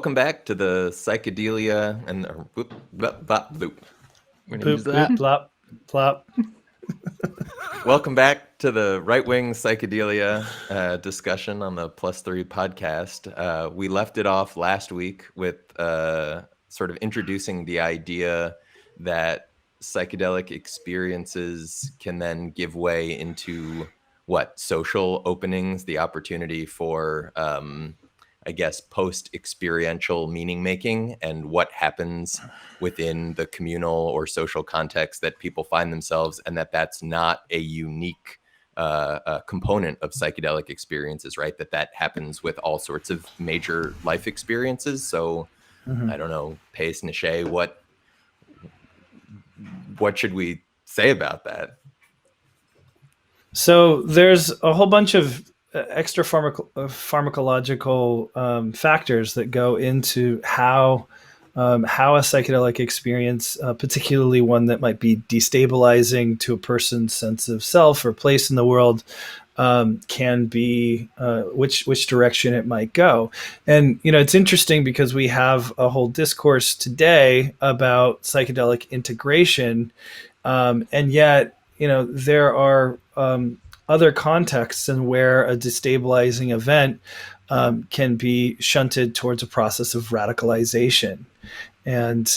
Welcome back to the Psychedelia and whoop, blah, blah, bloop. We're gonna use Boop, that. boop, plop, plop. Welcome back to the right-wing Psychedelia discussion on the Plus Three podcast. We left it off last week with sort of introducing the idea that psychedelic experiences can then give way into social openings, the opportunity for I guess, post-experiential meaning making and what happens within the communal or social context that people find themselves, and that's not a unique component of psychedelic experiences, right? That happens with all sorts of major life experiences. So I don't know, Pace, Neşe, what should we say about that? So there's a whole bunch of extra pharmacological factors that go into how a psychedelic experience, particularly one that might be destabilizing to a person's sense of self or place in the world, can be which direction it might go. And it's interesting because we have a whole discourse today about psychedelic integration, and yet there are other contexts in where a destabilizing event can be shunted towards a process of radicalization. And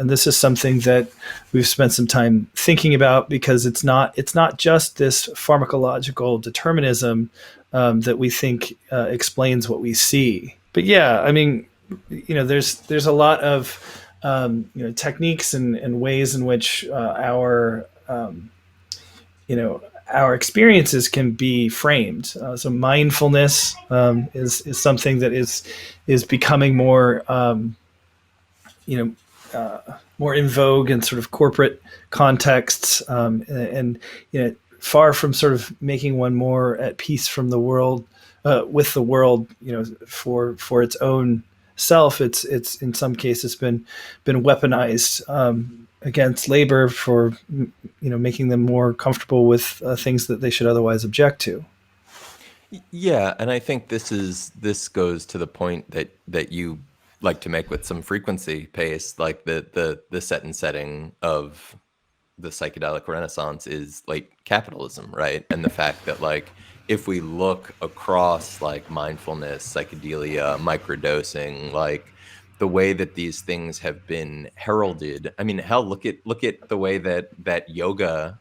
this is something that we've spent some time thinking about, because it's not just this pharmacological determinism that we think explains what we see. But yeah, I mean, there's a lot of techniques and ways in which our experiences can be framed. So mindfulness is something that is becoming more more in vogue in sort of corporate contexts, and far from sort of making one more at peace from the world, with the world, for its own self. It's in some cases been weaponized against labor for making them more comfortable with things that they should otherwise object to. Yeah, and I think this goes to the point that you like to make with some frequency, Pace, like the set and setting of the psychedelic renaissance is like capitalism, right? And the fact that, like, if we look across like mindfulness, psychedelia, microdosing, like the way that these things have been heralded. I mean, hell, look at the way that yoga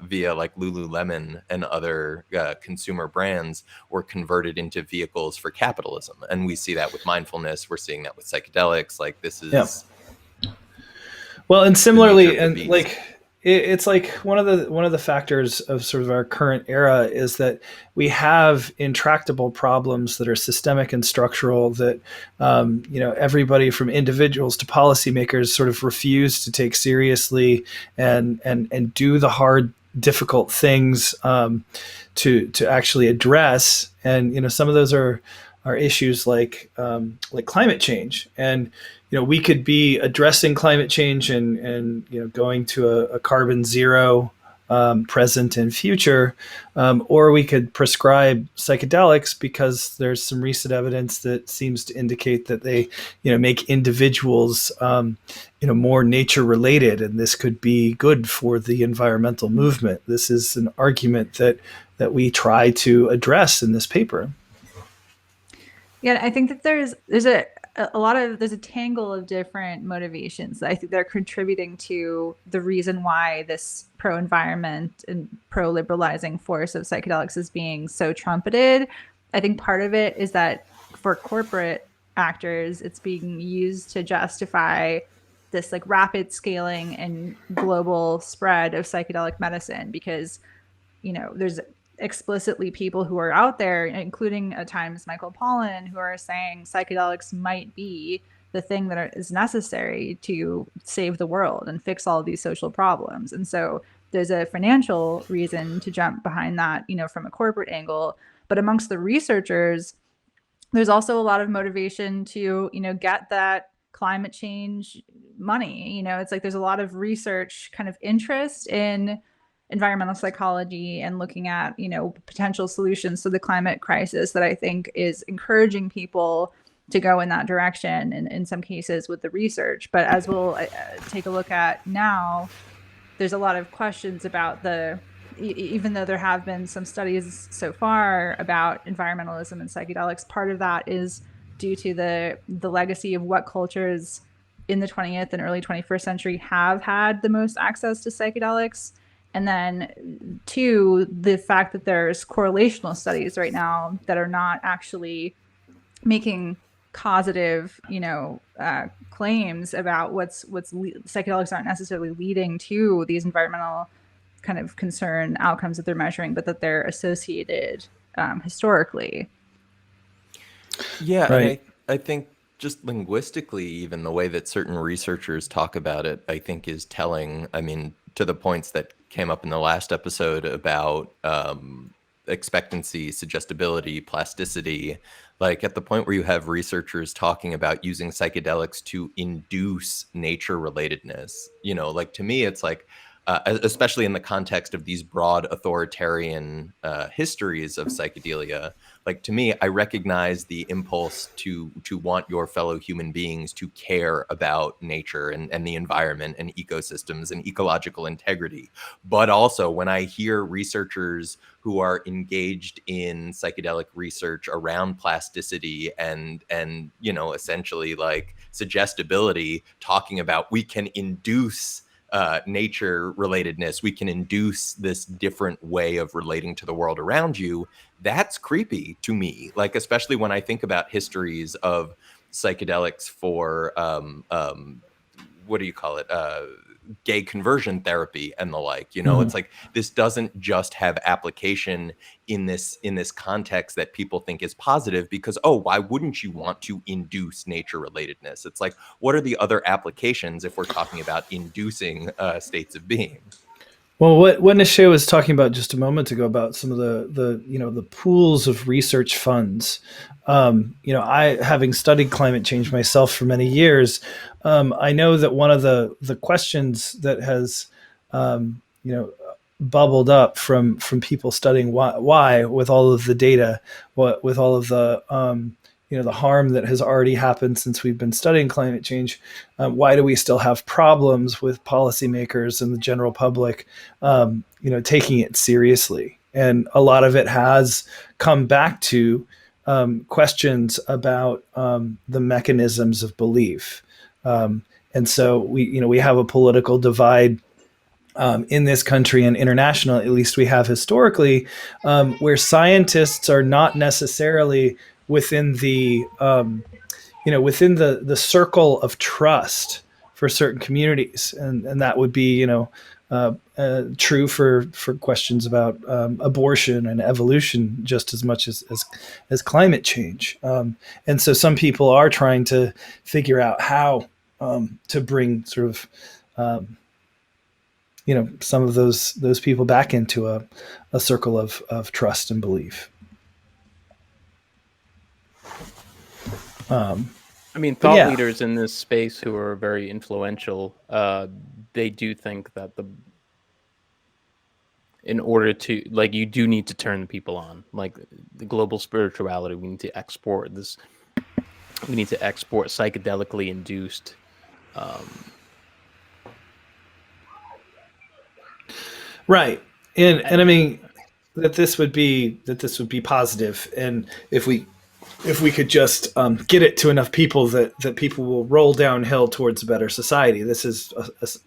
via like Lululemon and other consumer brands were converted into vehicles for capitalism. And we see that with mindfulness. We're seeing that with psychedelics. Like, this Yeah. is Well, and the nature similarly, of the and beast. like it's like one of the factors of sort of our current era is that we have intractable problems that are systemic and structural, that everybody from individuals to policymakers sort of refuse to take seriously and do the hard, difficult things to actually address. And some of those are issues like climate change. And we could be addressing climate change and going to a carbon zero present and future, or we could prescribe psychedelics because there's some recent evidence that seems to indicate that they make individuals more nature related, and this could be good for the environmental movement. This is an argument that we try to address in this paper. Yeah, I think that there's a tangle of different motivations that I think they're contributing to the reason why this pro-environment and pro-liberalizing force of psychedelics is being so trumpeted. I think part of it is that for corporate actors, it's being used to justify this like rapid scaling and global spread of psychedelic medicine, because there's explicitly people who are out there, including at times Michael Pollan, who are saying psychedelics might be the thing that is necessary to save the world and fix all of these social problems. And so there's a financial reason to jump behind that, from a corporate angle. But amongst the researchers, there's also a lot of motivation to, get that climate change money. It's like there's a lot of research kind of interest in environmental psychology and looking at potential solutions to the climate crisis that I think is encouraging people to go in that direction in some cases with the research. But as we'll take a look at now, there's a lot of questions about even though there have been some studies so far about environmentalism and psychedelics, part of that is due to the legacy of what cultures in the 20th and early 21st century have had the most access to psychedelics. And then two, the fact that there's correlational studies right now that are not actually making causative, claims about psychedelics aren't necessarily leading to these environmental kind of concern outcomes that they're measuring, but that they're associated historically. Yeah, Right. and I think just linguistically, even the way that certain researchers talk about it, I think is telling. I mean, to the points that came up in the last episode about expectancy, suggestibility, plasticity, like at the point where you have researchers talking about using psychedelics to induce nature relatedness, like to me, it's like, especially in the context of these broad authoritarian histories of psychedelia, like to me, I recognize the impulse to want your fellow human beings to care about nature and the environment and ecosystems and ecological integrity. But also when I hear researchers who are engaged in psychedelic research around plasticity and essentially like suggestibility, talking about we can induce nature relatedness, we can induce this different way of relating to the world around you, that's creepy to me. Like, especially when I think about histories of psychedelics for what do you call it? Gay conversion therapy and the like. It's like this doesn't just have application in this context that people think is positive, because why wouldn't you want to induce nature relatedness? It's like, what are the other applications if we're talking about inducing states of being? Well, what Neşe was talking about just a moment ago about some of the pools of research funds. I, having studied climate change myself for many years, I know that one of the questions that has bubbled up from people studying why with all of the data, with all of the harm that has already happened since we've been studying climate change, why do we still have problems with policymakers and the general public, taking it seriously? And a lot of it has come back to questions about the mechanisms of belief. And so we have a political divide in this country and international, at least we have historically, where scientists are not necessarily within the circle of trust for certain communities, and that would be true for questions about abortion and evolution just as much as climate change. And so some people are trying to figure out how to bring sort of some of those people back into a circle of trust and belief. Thought leaders in this space who are very influential, they do think that in order to, like, you do need to turn the people on, like the global spirituality. We need to export this. We need to export psychedelically induced. Right. And I mean that this would be positive, and if we could just get it to enough people that people will roll downhill towards a better society. This is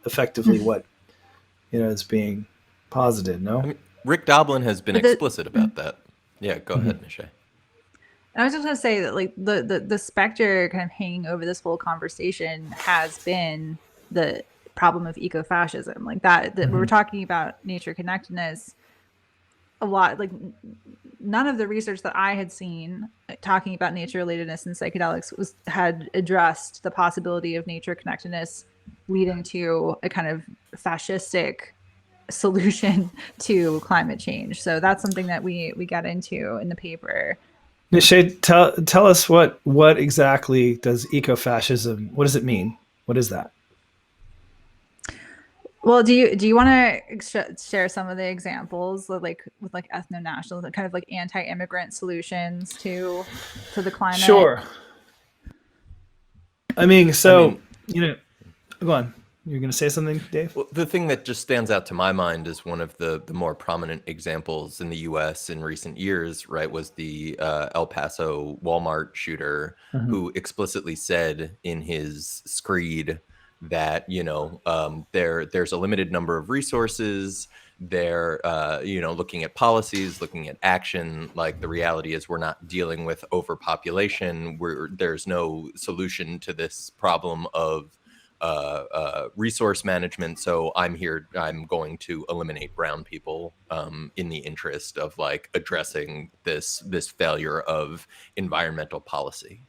effectively what is being posited. No, I mean, Rick Doblin has been explicit about that. Yeah, go ahead, Neşe. I was just going to say that, like, the specter kind of hanging over this whole conversation has been the problem of eco-fascism, like that we're talking about nature connectedness a lot. Like, none of the research that I had seen talking about nature relatedness and psychedelics had addressed the possibility of nature connectedness leading to a kind of fascistic solution to climate change. So that's something that we get into in the paper. Neşe, tell us what exactly does eco-fascism, what does it mean? What is that? Well, do you want to share some of the examples with ethno-national, kind of like anti-immigrant solutions to the climate? Sure. I mean, I mean, go on. You're going to say something, Dave? well, the thing that just stands out to my mind is one of the more prominent examples in the U.S. in recent years, right, was the El Paso Walmart shooter, Mhm. who explicitly said in his screed that, there's a limited number of resources. They're, looking at policies, looking at action. Like, the reality is we're not dealing with overpopulation. There's no solution to this problem of resource management. So I'm going to eliminate brown people in the interest of like addressing this failure of environmental policy.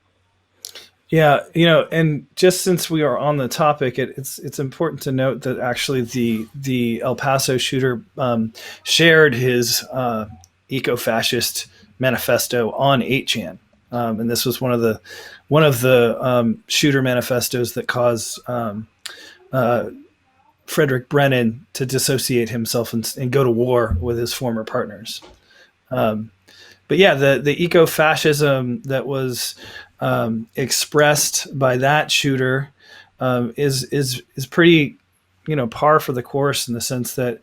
Yeah, and just since we are on the topic, it's important to note that actually the El Paso shooter shared his eco-fascist manifesto on 8chan, and this was one of the shooter manifestos that caused Frederick Brennan to dissociate himself and go to war with his former partners. But yeah, the eco-fascism that was expressed by that shooter is pretty, par for the course, in the sense that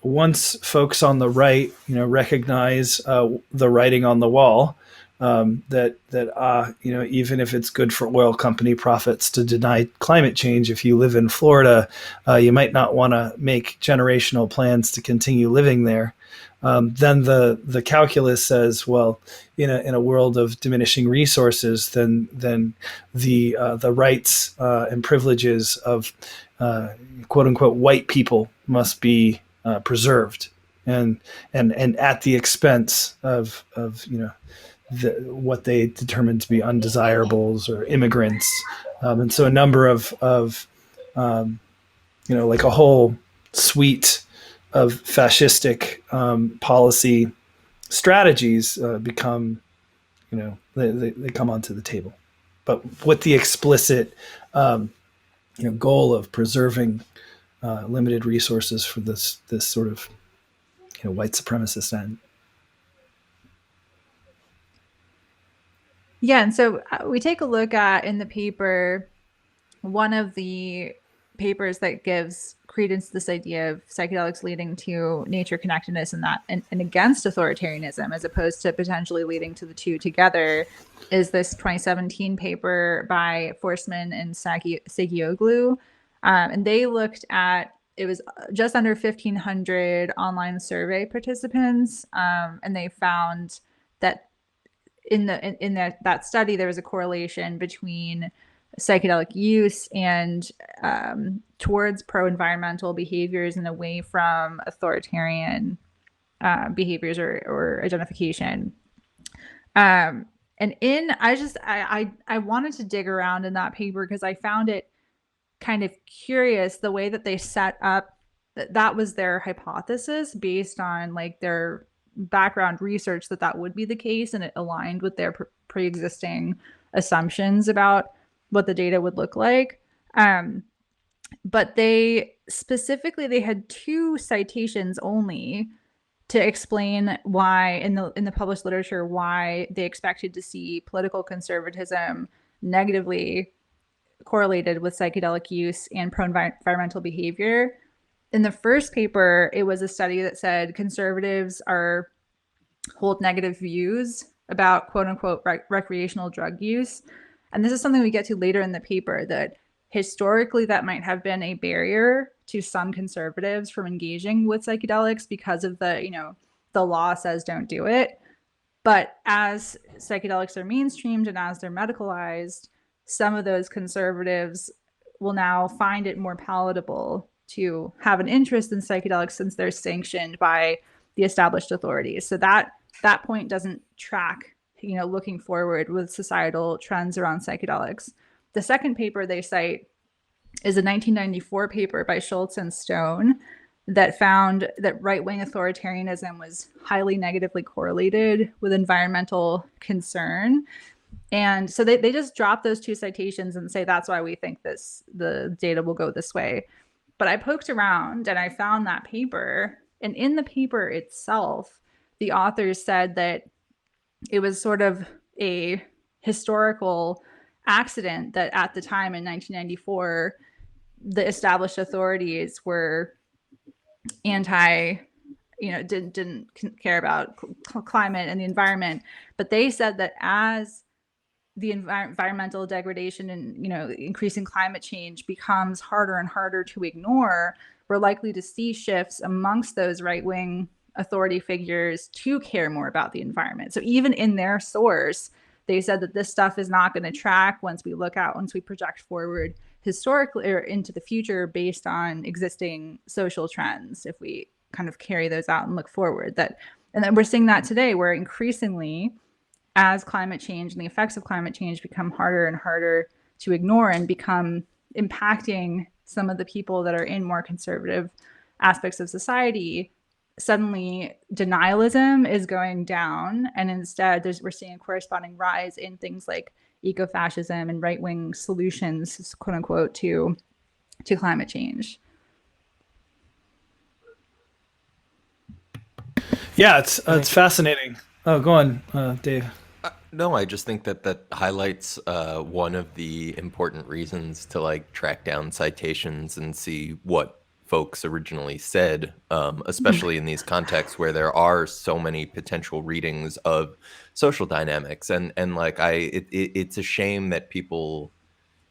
once folks on the right, recognize the writing on the wall, that even if it's good for oil company profits to deny climate change, if you live in Florida, you might not want to make generational plans to continue living there. Then the calculus says, well, in a world of diminishing resources, then the rights and privileges of quote unquote white people must be preserved, and at the expense of what they determine to be undesirables or immigrants, and so a number of like a whole suite of fascistic policy strategies become, they come onto the table, but with the explicit goal of preserving limited resources for this sort of white supremacist end. Yeah, and so we take a look at, in the paper, one of the papers that gives credence to this idea of psychedelics leading to nature connectedness and against authoritarianism, as opposed to potentially leading to the two together, is this 2017 paper by Forsman and Segioglu. And they looked at, it was just under 1,500 online survey participants, and they found that in that study, there was a correlation between psychedelic use and towards pro-environmental behaviors and away from authoritarian behaviors or identification. And I wanted to dig around in that paper because I found it kind of curious the way that they set up that was their hypothesis based on like their background research that would be the case, and it aligned with their pre-existing assumptions about what the data would look like. But they had 2 citations only to explain why in the published literature why they expected to see political conservatism negatively correlated with psychedelic use and pro-environmental behavior. In the first paper, it was a study that said conservatives hold negative views about quote unquote recreational drug use. And this is something we get to later in the paper, that historically that might have been a barrier to some conservatives from engaging with psychedelics because of the law says don't do it. But as psychedelics are mainstreamed and as they're medicalized, some of those conservatives will now find it more palatable to have an interest in psychedelics since they're sanctioned by the established authorities. So that point doesn't track, looking forward with societal trends around psychedelics. The second paper they cite is a 1994 paper by Schultz and Stone that found that right-wing authoritarianism was highly negatively correlated with environmental concern. And so they just drop those 2 citations and say that's why we think the data will go this way. But I poked around and I found that paper, and in the paper itself, the authors said that it was sort of a historical accident that at the time in 1994, the established authorities were anti, didn't care about climate and the environment, but they said that as the environmental degradation and increasing climate change becomes harder and harder to ignore, we're likely to see shifts amongst those right-wing authority figures to care more about the environment. So even in their source, they said that this stuff is not going to track once we project forward historically or into the future based on existing social trends. If we kind of carry those out and look forward, and then we're seeing that today, where increasingly, as climate change and the effects of climate change become harder and harder to ignore and become impacting some of the people that are in more conservative aspects of society, suddenly denialism is going down, and instead we're seeing a corresponding rise in things like eco-fascism and right-wing solutions, quote unquote, to climate change. Yeah, it's fascinating. Oh, go on, Dave. No, I just think that highlights one of the important reasons to like track down citations and see what folks originally said, especially in these contexts where there are so many potential readings of social dynamics, and like it's a shame that people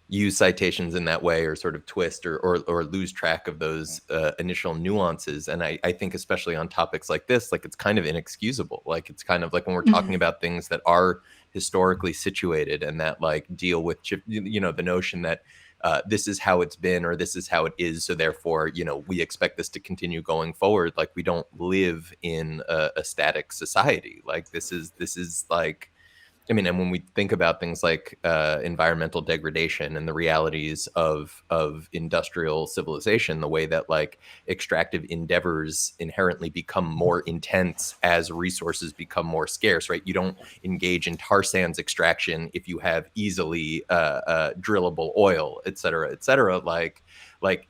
use citations in that way, or sort of twist or lose track of those initial nuances. And I think especially on topics like this, like it's kind of inexcusable. Like it's kind of like when we're talking about things that are historically situated and that like deal with, the notion that this is how it's been, or this is how it is, so therefore, we expect this to continue going forward. Like we don't live in a static society. Like this is like, I mean, and when we think about things like environmental degradation and the realities of industrial civilization, the way that like extractive endeavors inherently become more intense as resources become more scarce, right? You don't engage in tar sands extraction if you have easily drillable oil, et cetera, et cetera. Like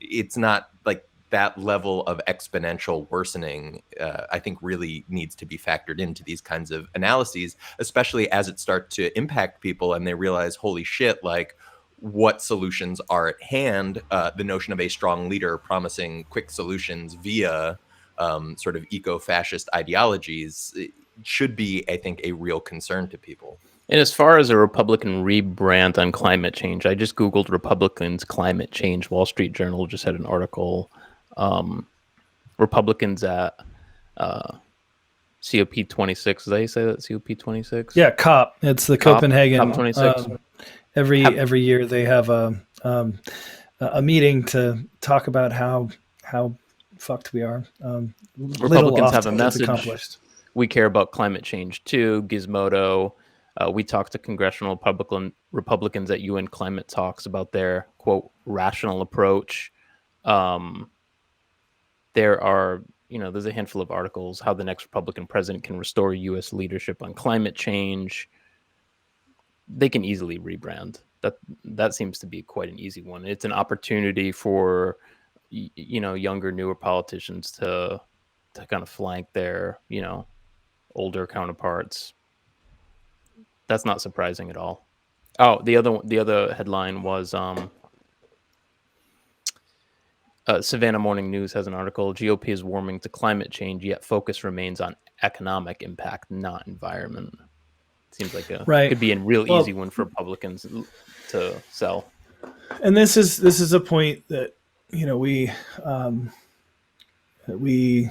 it's not like that level of exponential worsening, I think really needs to be factored into these kinds of analyses, especially as it starts to impact people and they realize, holy shit, like what solutions are at hand. The notion of a strong leader promising quick solutions via sort of eco-fascist ideologies should be, I think, a real concern to people. And as far as a Republican rebrand on climate change, I just Googled Republicans climate change. Wall Street Journal just had an article. Republicans at COP26. Is that how you say that? COP26? Yeah, COP. It's the Copenhagen. COP26. Every year they have a meeting to talk about how fucked we are. Republicans have a message. We care about climate change too. Gizmodo. We talked to congressional Republicans at UN climate talks about their, quote, rational approach. There are, there's a handful of articles, how the next Republican president can restore U.S. leadership on climate change. They can easily rebrand. That seems to be quite an easy one. It's an opportunity for, younger, newer politicians to kind of flank their, older counterparts. That's not surprising at all. Oh, the other headline was Savannah Morning News has an article. GOP is warming to climate change, yet focus remains on economic impact, not environment. Seems like could be a real easy one for Republicans to sell. And this is a point that we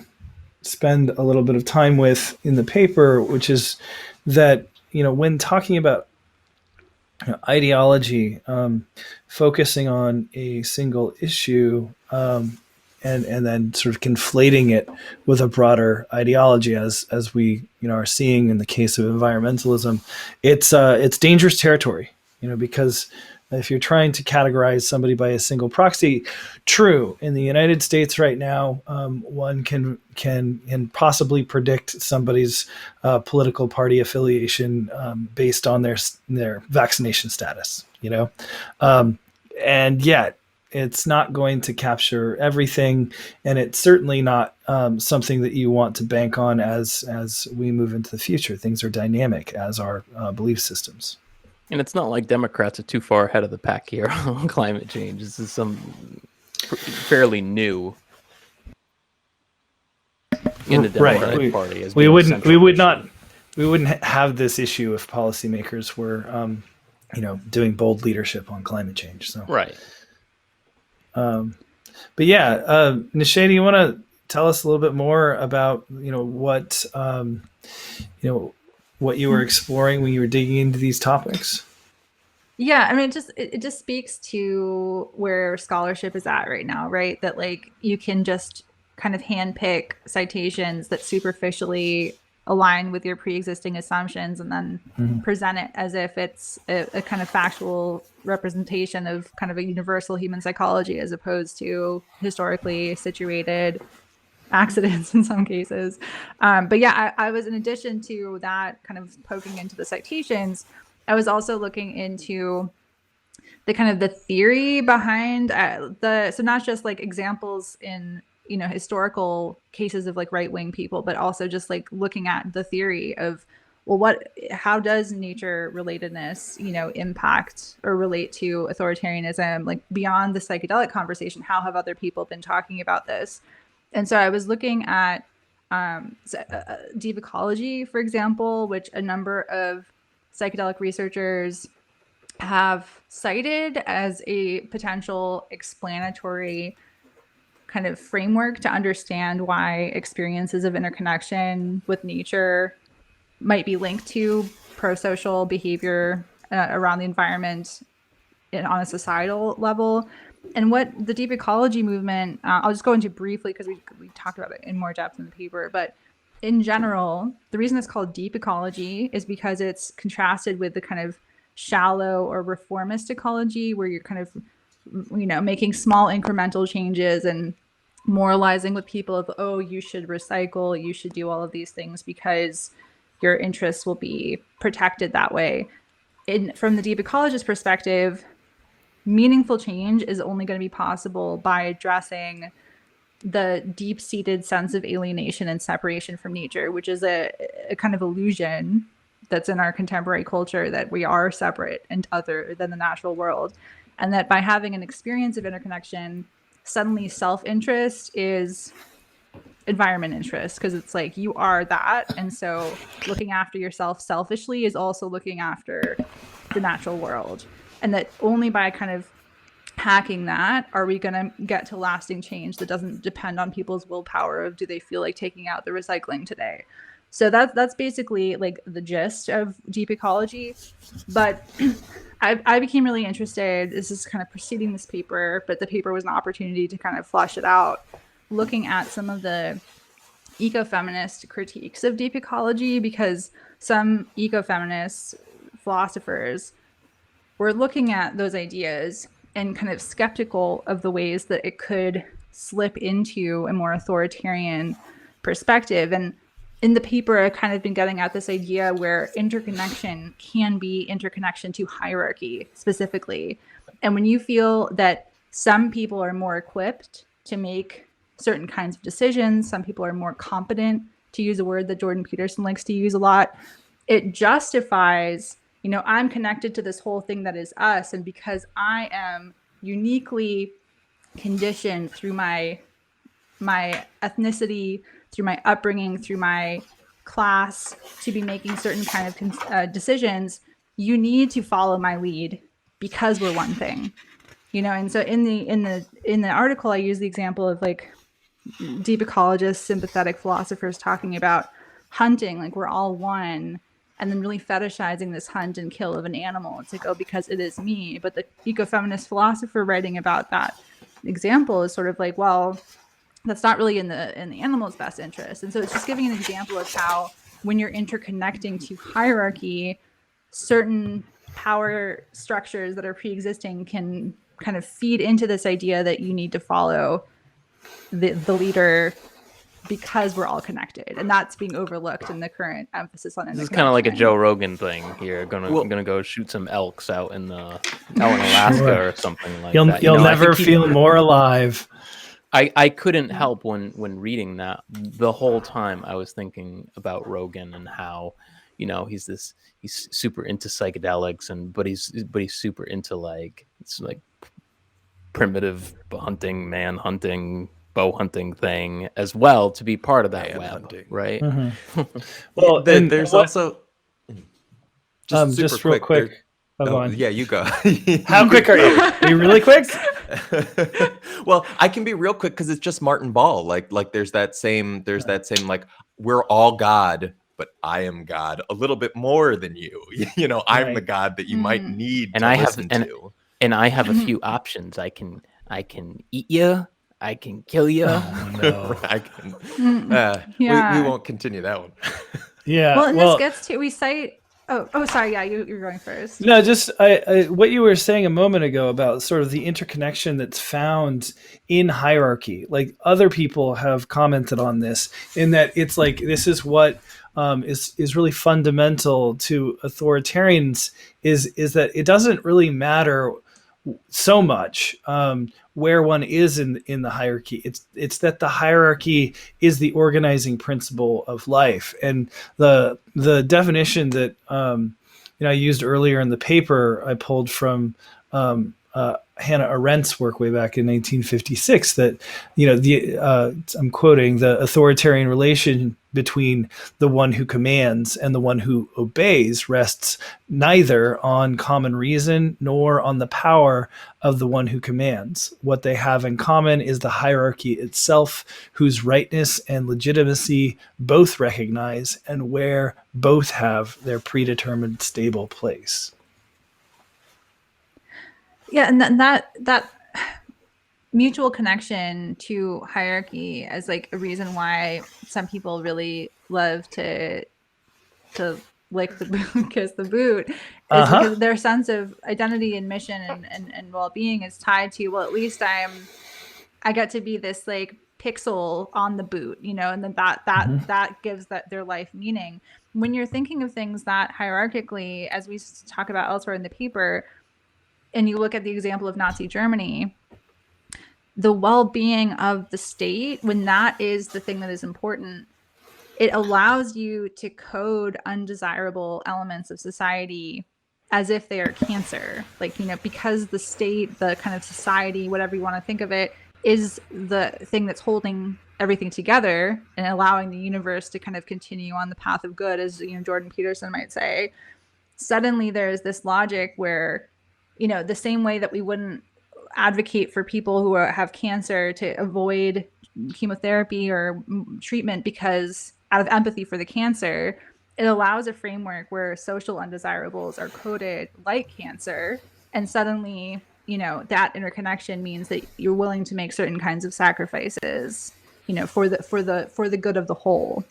spend a little bit of time with in the paper, which is that when talking about ideology, focusing on a single issue, and then sort of conflating it with a broader ideology, as we are seeing in the case of environmentalism, it's dangerous territory. Because if you're trying to categorize somebody by a single proxy, true, in the United States right now, one can possibly predict somebody's political party affiliation based on their vaccination status, and yet it's not going to capture everything, and it's certainly not something that you want to bank on as we move into the future. Things are dynamic, as are belief systems. And it's not like Democrats are too far ahead of the pack here on climate change. This is some fairly new in the Democratic Party. As We being a wouldn't. We central would issue. not. We wouldn't have this issue if policymakers were, doing bold leadership on climate change. So Right. But yeah, Neşe, do you want to tell us a little bit more about what what you were exploring when you were digging into these topics? Yeah, I mean, it just speaks to where scholarship is at right now, right? That like you can just kind of handpick citations that superficially align with your pre-existing assumptions and then present it as if it's a kind of factual representation of kind of a universal human psychology as opposed to historically situated accidents in some cases. But yeah, I was, in addition to that, kind of poking into the citations, I was also looking into the kind of the theory behind so not just like examples in historical cases of like right-wing people, but also just like looking at the theory of, well, how does nature relatedness impact or relate to authoritarianism, like beyond the psychedelic conversation? How have other people been talking about this? And so I was looking at deep ecology, for example, which a number of psychedelic researchers have cited as a potential explanatory kind of framework to understand why experiences of interconnection with nature might be linked to pro-social behavior around the environment on a societal level. And what the deep ecology movement, I'll just go into briefly because we talked about it in more depth in the paper, but in general, the reason it's called deep ecology is because it's contrasted with the kind of shallow or reformist ecology where you're kind of making small incremental changes and moralizing with people of, oh, you should recycle, you should do all of these things because your interests will be protected that way. From the deep ecologist perspective, meaningful change is only going to be possible by addressing the deep-seated sense of alienation and separation from nature, which is a kind of illusion that's in our contemporary culture, that we are separate and other than the natural world. And that by having an experience of interconnection, suddenly self-interest is environment interest, because it's like you are that. And so looking after yourself selfishly is also looking after the natural world. And that only by kind of hacking that are we going to get to lasting change that doesn't depend on people's willpower of do they feel like taking out the recycling today. So that's basically like the gist of deep ecology. But I became really interested. This is kind of preceding this paper, but the paper was an opportunity to kind of flesh it out, looking at some of the ecofeminist critiques of deep ecology, because some ecofeminist philosophers were looking at those ideas and kind of skeptical of the ways that it could slip into a more authoritarian perspective. And in the paper, I've kind of been getting at this idea where interconnection can be interconnection to hierarchy specifically. And when you feel that some people are more equipped to make certain kinds of decisions, some people are more competent, to use a word that Jordan Peterson likes to use a lot, it justifies, I'm connected to this whole thing that is us. And because I am uniquely conditioned through my ethnicity, through my upbringing, through my class, to be making certain kind of decisions, you need to follow my lead because we're one thing, And so in the article, I use the example of like deep ecologists, sympathetic philosophers talking about hunting, like we're all one, and then really fetishizing this hunt and kill of an animal. It's like, oh, because it is me. But the ecofeminist philosopher writing about that example is sort of like, well, that's not really in the animal's best interest. And so it's just giving an example of how when you're interconnecting to hierarchy, certain power structures that are pre-existing can kind of feed into this idea that you need to follow the leader because we're all connected, and that's being overlooked in the current emphasis on interconnection. This is kind of like a Joe Rogan thing here. Gonna go shoot some elks out in Alaska or something like that. You'll never feel more alive. I couldn't help when reading that the whole time I was thinking about Rogan and how, he's super into psychedelics, but he's super into like primitive man hunting, bow hunting thing as well, to be part of that Man web, hunting. right? Well, There's also just super just real quick. Oh, On. yeah, you go. How quick are you? Are you really quick? Well, I can be real quick because it's just Martin Ball. Like there's that same like, we're all God, but I am God a little bit more than you. I'm the God that you might need to listen to. And I have a few options. I can eat you. I can kill you. Oh, no. We won't continue that one. Yeah. Well, and this gets to, we cite. Oh, sorry. Yeah, you're going first. No, just what you were saying a moment ago about sort of the interconnection that's found in hierarchy. Like, other people have commented on this, in that it's like, this is what is really fundamental to authoritarians, is that it doesn't really matter so much where one is in the hierarchy. It's that the hierarchy is the organizing principle of life. And the definition that I used earlier in the paper, I pulled from Hannah Arendt's work way back in 1956, that I'm quoting, the authoritarian relation between the one who commands and the one who obeys rests neither on common reason nor on the power of the one who commands. What they have in common is the hierarchy itself, whose rightness and legitimacy both recognize, and where both have their predetermined stable place. Yeah, and that mutual connection to hierarchy as like a reason why some people really love to lick the boot, kiss the boot, is because their sense of identity and mission and well-being is tied to, well, at least I get to be this like pixel on the boot, and then that gives their life meaning. When you're thinking of things that hierarchically, as we talk about elsewhere in the paper, and you look at the example of Nazi Germany, the well-being of the state, when that is the thing that is important, it allows you to code undesirable elements of society as if they are cancer. Like, because the state, the kind of society, whatever you want to think of it, is the thing that's holding everything together and allowing the universe to kind of continue on the path of good, as Jordan Peterson might say. Suddenly there's this logic where, the same way that we wouldn't advocate for people who have cancer to avoid chemotherapy or treatment because out of empathy for the cancer, it allows a framework where social undesirables are coded like cancer. And suddenly, that interconnection means that you're willing to make certain kinds of sacrifices, for the good of the whole.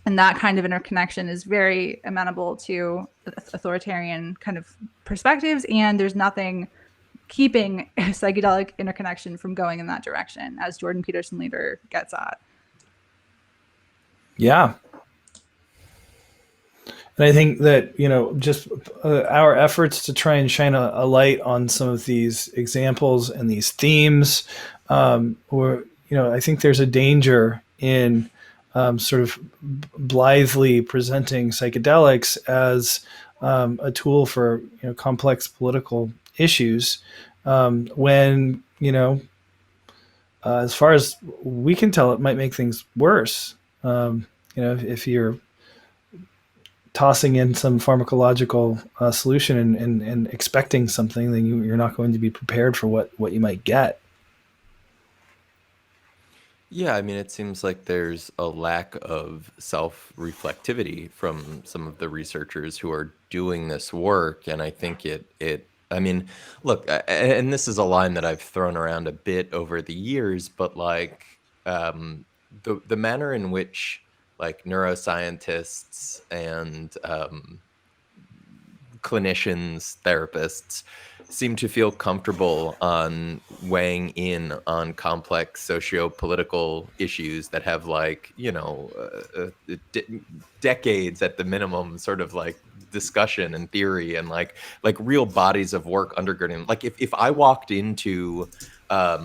And that kind of interconnection is very amenable to authoritarian kind of perspectives. And there's nothing keeping psychedelic interconnection from going in that direction, as Jordan Peterson later gets at. Yeah. And I think that, just our efforts to try and shine a light on some of these examples and these themes, I think there's a danger in sort of blithely presenting psychedelics as a tool for complex political issues, when as far as we can tell, it might make things worse. If you're tossing in some pharmacological solution and expecting something, then you're not going to be prepared for what you might get. Yeah, I mean, it seems like there's a lack of self-reflectivity from some of the researchers who are doing this work. And I think I mean, look, and this is a line that I've thrown around a bit over the years, but like the manner in which like neuroscientists and clinicians, therapists seem to feel comfortable on weighing in on complex socio-political issues that have like, decades at the minimum sort of like discussion and theory and like real bodies of work undergirding them. Like if I walked into, a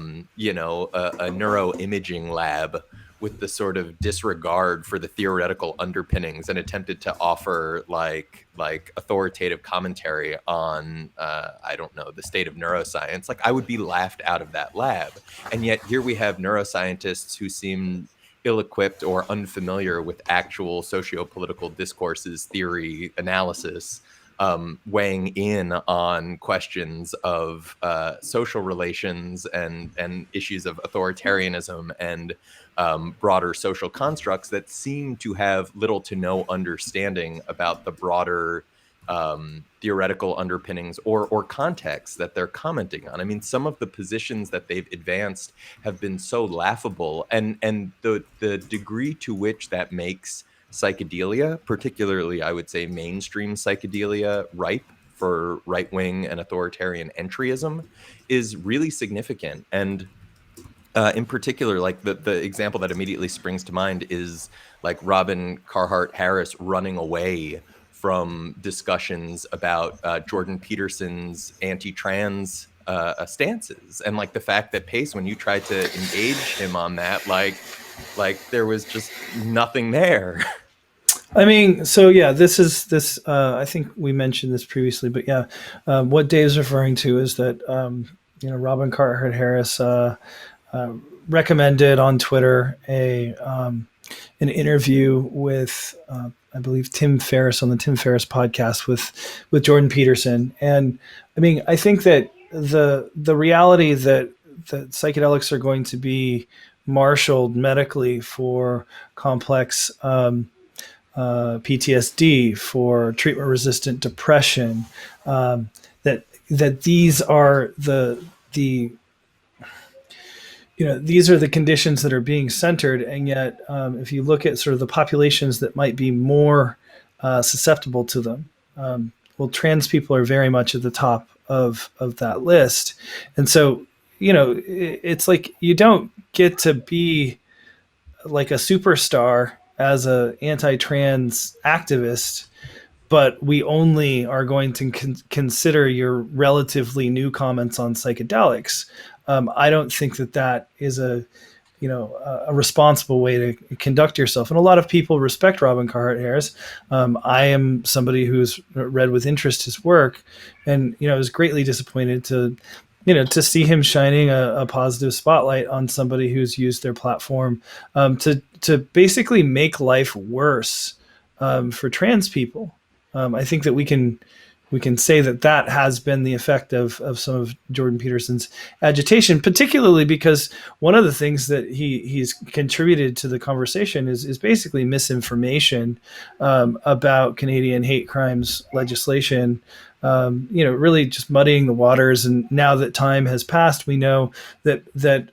neuroimaging lab with the sort of disregard for the theoretical underpinnings and attempted to offer like authoritative commentary on I don't know, the state of neuroscience, like I would be laughed out of that lab. And yet here we have neuroscientists who seem ill-equipped or unfamiliar with actual socio-political discourses, theory, analysis, weighing in on questions of social relations and issues of authoritarianism and broader social constructs that seem to have little to no understanding about the broader theoretical underpinnings or context that they're commenting on. I mean, some of the positions that they've advanced have been so laughable, and the degree to which that makes psychedelia, particularly I would say mainstream psychedelia, ripe for right-wing and authoritarian entryism, is really significant. And in particular, like the example that immediately springs to mind is like Robin Carhart Harris running away from discussions about Jordan Peterson's anti-trans stances, and like the fact that Pace, when you tried to engage him on that, like there was just nothing there. I mean, so yeah, this. I think we mentioned this previously, but yeah, what Dave's referring to is that Robin Carhart Harris recommended on Twitter an interview with I believe Tim Ferriss on the Tim Ferriss podcast with Jordan Peterson. And I mean, I think that the reality that psychedelics are going to be marshaled medically for complex PTSD, for treatment-resistant depression, that these are these are the conditions that are being centered, and yet if you look at sort of the populations that might be more susceptible to them, well, trans people are very much at the top of that list. And so, it's like you don't get to be like a superstar as a anti-trans activist, but we only are going to consider your relatively new comments on psychedelics. I don't think that is a responsible way to conduct yourself. And a lot of people respect Robin Carhart Harris. I am somebody who's read with interest his work, and was greatly disappointed to see him shining a positive spotlight on somebody who's used their platform to basically make life worse for trans people. I think that we can say that has been the effect of some of Jordan Peterson's agitation, particularly because one of the things that he's contributed to the conversation is basically misinformation about Canadian hate crimes legislation, really just muddying the waters. And now that time has passed, we know that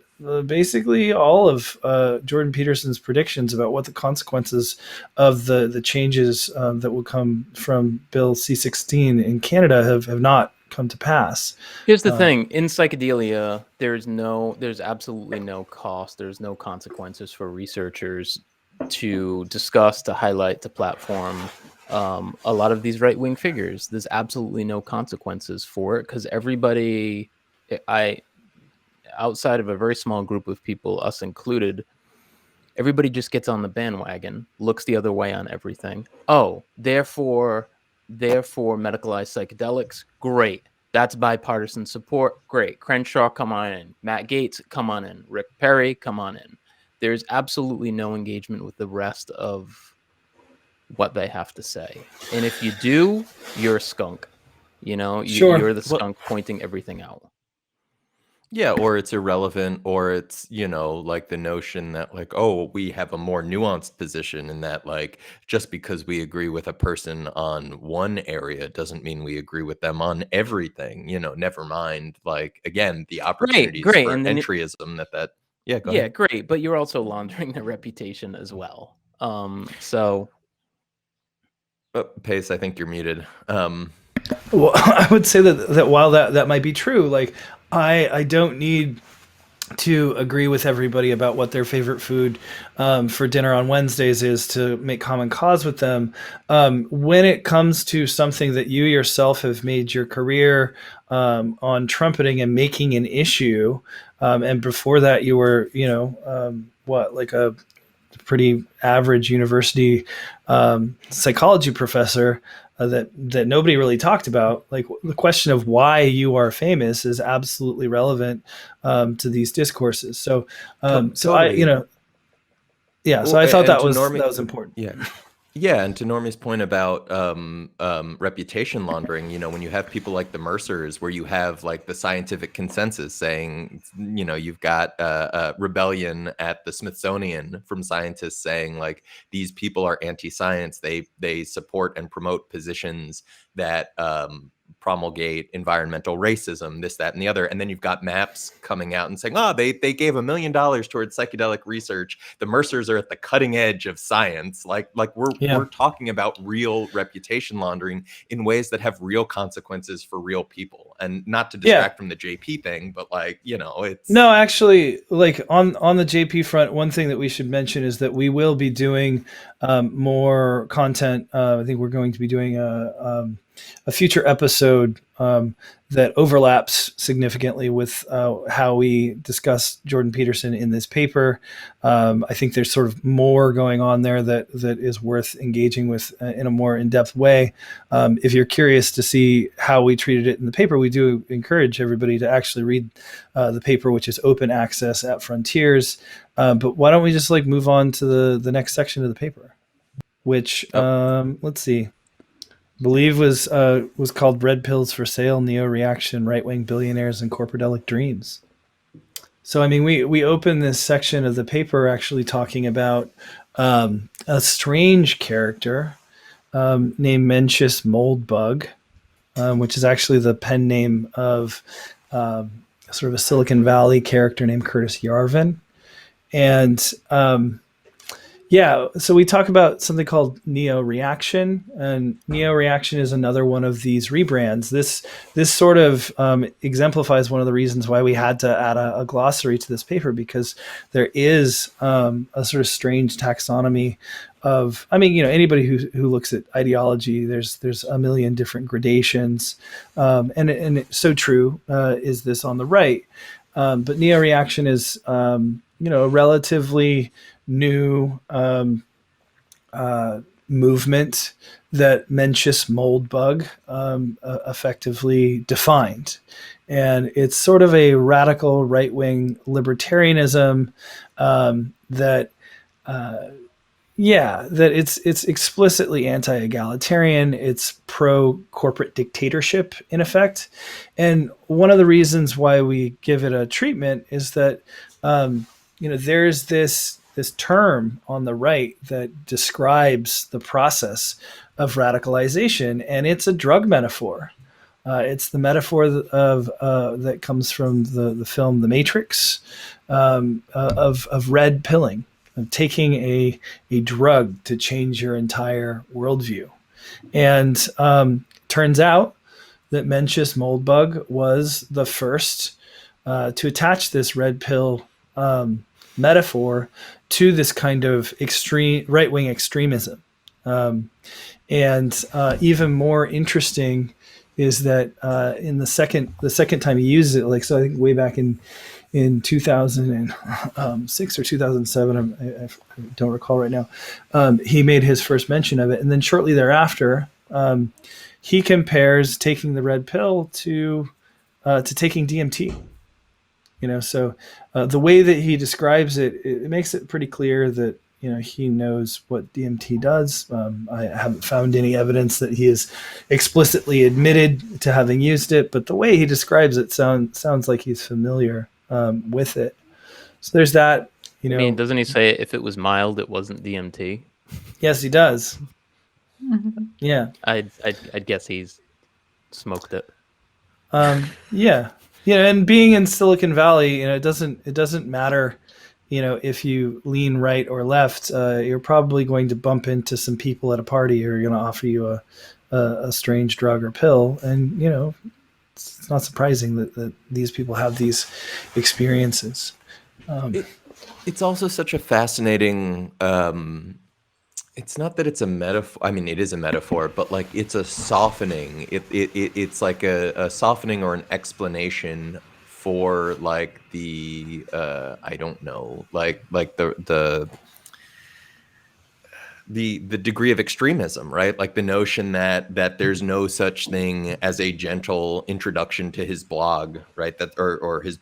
basically all of Jordan Peterson's predictions about what the consequences of the changes that will come from Bill C-16 in Canada have not come to pass. Here's the thing. In psychedelia, there's absolutely no cost. There's no consequences for researchers to discuss, to highlight, to platform a lot of these right-wing figures. There's absolutely no consequences for it because everybody... outside of a very small group of people, us included, everybody just gets on the bandwagon, looks the other way on everything. Oh, therefore medicalized psychedelics, great. That's bipartisan support, great. Crenshaw, come on in. Matt Gaetz, come on in. Rick Perry, come on in. There's absolutely no engagement with the rest of what they have to say. And if you do, you're a skunk. Sure. You're the skunk pointing everything out. Yeah, or it's irrelevant, or it's, like the notion that like, oh, we have a more nuanced position in that, like, just because we agree with a person on one area doesn't mean we agree with them on everything, never mind, like, again, the opportunities great. for And then entryism that yeah, go yeah, ahead. great. But you're also laundering their reputation as well. So Pace, I think you're muted. Well, I would say that while that might be true, like I don't need to agree with everybody about what their favorite food for dinner on Wednesdays is to make common cause with them. When it comes to something that you yourself have made your career on trumpeting and making an issue, and before that you were, like a pretty average university psychology professor, that nobody really talked about. Like, the question of why you are famous is absolutely relevant to these discourses. So Totally. So I thought And that to was important. Yeah, and to Normie's point about reputation laundering, when you have people like the Mercers, where you have like the scientific consensus saying, you've got rebellion at the Smithsonian from scientists saying like these people are anti-science, they support and promote positions that promulgate environmental racism, this, that, and the other. And then you've got MAPS coming out and saying, they gave $1 million towards psychedelic research. The Mercers are at the cutting edge of science. Like we're talking about real reputation laundering in ways that have real consequences for real people. And not to distract from the JP thing, but it's... No, actually, like on the JP front, one thing that we should mention is that we will be doing more content. I think we're going to be doing a future episode that overlaps significantly with how we discuss Jordan Peterson in this paper. I think there's sort of more going on there that is worth engaging with in a more in-depth way. If you're curious to see how we treated it in the paper, we do encourage everybody to actually read the paper, which is open access at Frontiers. But why don't we just move on to the next section of the paper, which let's see. I believe was called Red Pills for Sale, Neo-Reaction, Right-Wing Billionaires, and Corporatic Dreams. So, I mean, we open this section of the paper actually talking about a strange character named Mencius Moldbug, which is actually the pen name of sort of a Silicon Valley character named Curtis Yarvin. And so we talk about something called neo-reaction, and neo-reaction is another one of these rebrands. This sort of exemplifies one of the reasons why we had to add a glossary to this paper, because there is a sort of strange taxonomy of, anybody who looks at ideology, there's a million different gradations, and it's so true is this on the right, but neo-reaction is a relatively new movement that Mencius Moldbug effectively defined. And it's sort of a radical right-wing libertarianism that it's explicitly anti-egalitarian. It's pro-corporate dictatorship, in effect. And one of the reasons why we give it a treatment is that there's this term on the right that describes the process of radicalization, and it's a drug metaphor. It's the metaphor of that comes from the film The Matrix, of red pilling, of taking a drug to change your entire worldview. And turns out that Mencius Moldbug was the first to attach this red pill metaphor to this kind of extreme right-wing extremism. And even more interesting is that in the second time he used it, so I think way back in 2006 or 2007, I don't recall right now, he made his first mention of it. And then shortly thereafter, he compares taking the red pill to taking DMT. So the way that he describes it, it makes it pretty clear that he knows what DMT does. I haven't found any evidence that he has explicitly admitted to having used it, but the way he describes it sounds like he's familiar with it. So there's that. Doesn't he say if it was mild, it wasn't DMT? Yes, he does. Mm-hmm. Yeah, I'd guess he's smoked it. Yeah. And being in Silicon Valley, it doesn't matter, if you lean right or left. You're probably going to bump into some people at a party who are going to offer you a strange drug or pill, and it's not surprising that these people have these experiences. It's also such a fascinating. It's not that it's a metaphor. It is a metaphor, but it's a softening. It's like a softening or an explanation for the I don't know, the the degree of extremism, right? Like the notion that there's no such thing as a gentle introduction to his blog, right? That or his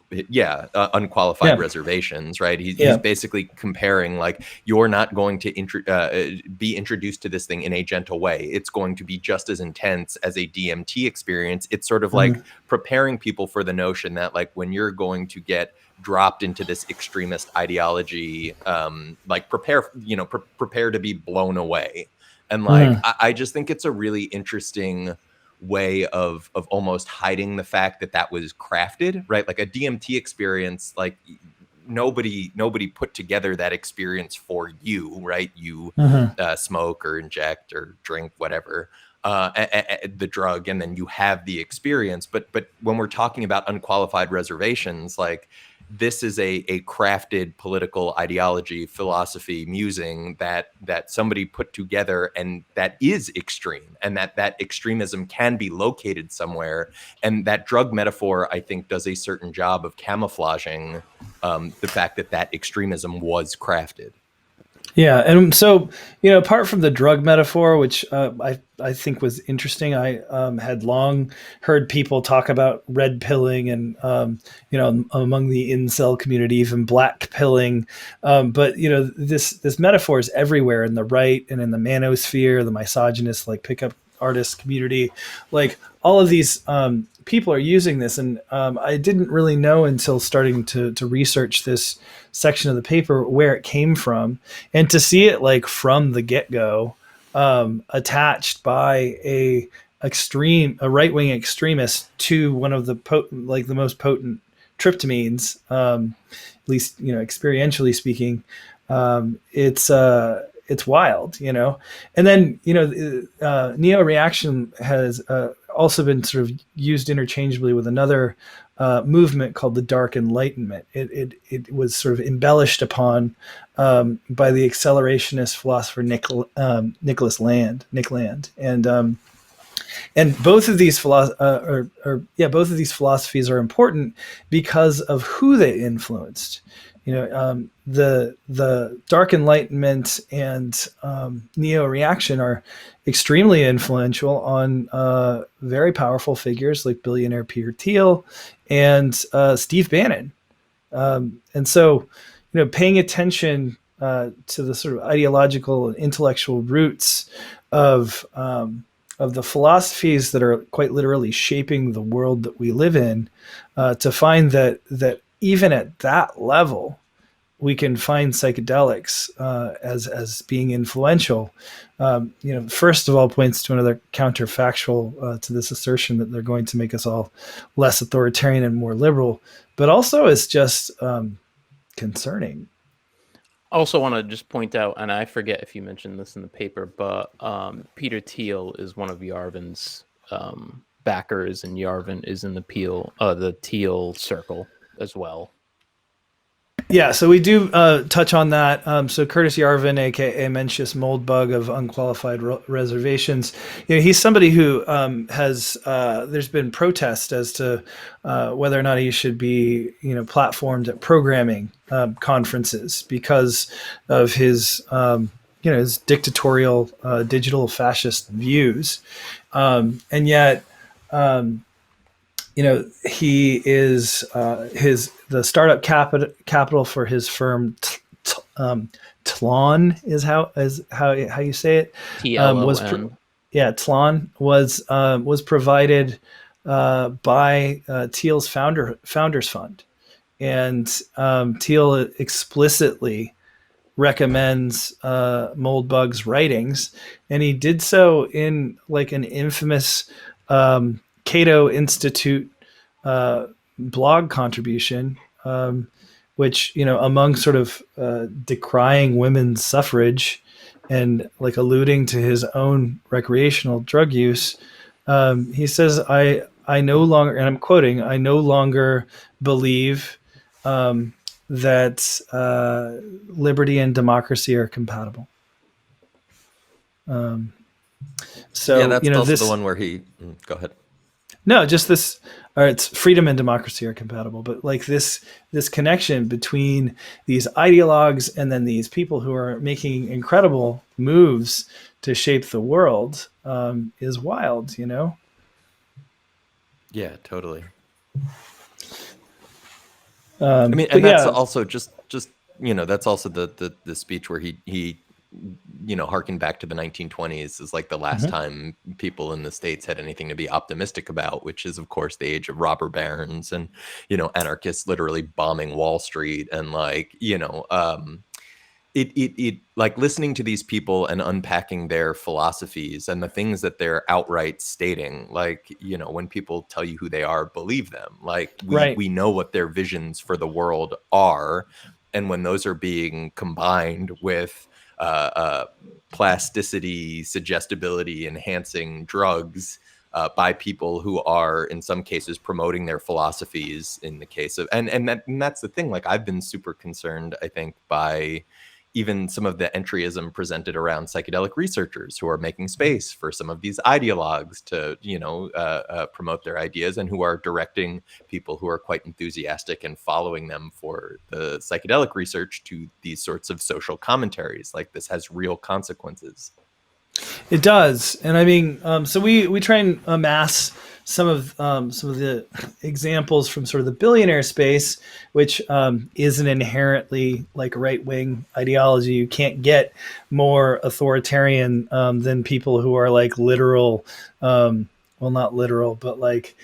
unqualified reservations, right? He's basically comparing like you're not going to be introduced to this thing in a gentle way. It's going to be just as intense as a DMT experience. It's sort of like preparing people for the notion that like when you're going to get dropped into this extremist ideology, like prepare to be blown away. And like I just think it's a really interesting way of almost hiding the fact that was crafted, right? Like a DMT experience, like nobody put together that experience for you, right? You smoke or inject or drink whatever the drug, and then you have the experience. But when we're talking about unqualified reservations, like this is a crafted political ideology, philosophy, musing that somebody put together, and that is extreme, and that extremism can be located somewhere. And that drug metaphor, I think, does a certain job of camouflaging the fact that extremism was crafted. Yeah, and so apart from the drug metaphor, which I think was interesting, I had long heard people talk about red pilling, and among the incel community, even black pilling. But this metaphor is everywhere in the right and in the manosphere, the misogynist like pickup artist community, like all of these people are using this, and I didn't really know until starting to research this section of the paper where it came from, and to see it like from the get-go attached by a right-wing extremist to one of the the most potent tryptamines, at least experientially speaking. It's wild, and then neo-reaction has also been sort of used interchangeably with another movement called the Dark Enlightenment. It was sort of embellished upon by the accelerationist philosopher Nick Land, and both of these both of these philosophies are important because of who they influenced. The Dark Enlightenment and neo-reaction are extremely influential on very powerful figures like billionaire Peter Thiel and Steve Bannon. And so, paying attention to the sort of ideological and intellectual roots of the philosophies that are quite literally shaping the world that we live in, to find that even at that level, we can find psychedelics as being influential. First of all, points to another counterfactual to this assertion that they're going to make us all less authoritarian and more liberal, but also is just concerning. I also want to just point out, and I forget if you mentioned this in the paper, but Peter Thiel is one of Yarvin's backers, and Yarvin is in the Thiel circle as well. Yeah, so we do touch on that. So Curtis Yarvin, aka Mencius Moldbug of Unqualified Reservations, he's somebody who has. There's been protest as to whether or not he should be, platformed at programming conferences because of his, his dictatorial digital fascist views, and yet. He is the startup capital for his firm Tlon is how you say it. TLON. Tlon was provided by Thiel's Founders Fund, and Thiel explicitly recommends Moldbug's writings, and he did so in like an infamous Cato Institute blog contribution, which, among sort of decrying women's suffrage and like alluding to his own recreational drug use, he says, I no longer, and I'm quoting, I no longer believe that liberty and democracy are compatible. So yeah, that's also the one where he. Go ahead. No, just this, or it's freedom and democracy are compatible, but like this connection between these ideologues and then these people who are making incredible moves to shape the world is wild, you know? Yeah, totally. I mean, and that's also just that's also the speech where he harkened back to the 1920s is like the last time people in the States had anything to be optimistic about, which is of course the age of robber barons and anarchists literally bombing Wall Street and like it like listening to these people and unpacking their philosophies and the things that they're outright stating, like when people tell you who they are, believe them. Like we know what their visions for the world are, and when those are being combined with plasticity, suggestibility enhancing drugs by people who are in some cases promoting their philosophies in the case of and that's the thing. Like I've been super concerned, I think, by even some of the entryism presented around psychedelic researchers who are making space for some of these ideologues to, promote their ideas, and who are directing people who are quite enthusiastic and following them for the psychedelic research to these sorts of social commentaries. Like this has real consequences. It does, and I mean, so we try and amass some of the examples from sort of the billionaire space, which is an inherently like right wing ideology. You can't get more authoritarian than people who are like literal, well, not literal, but like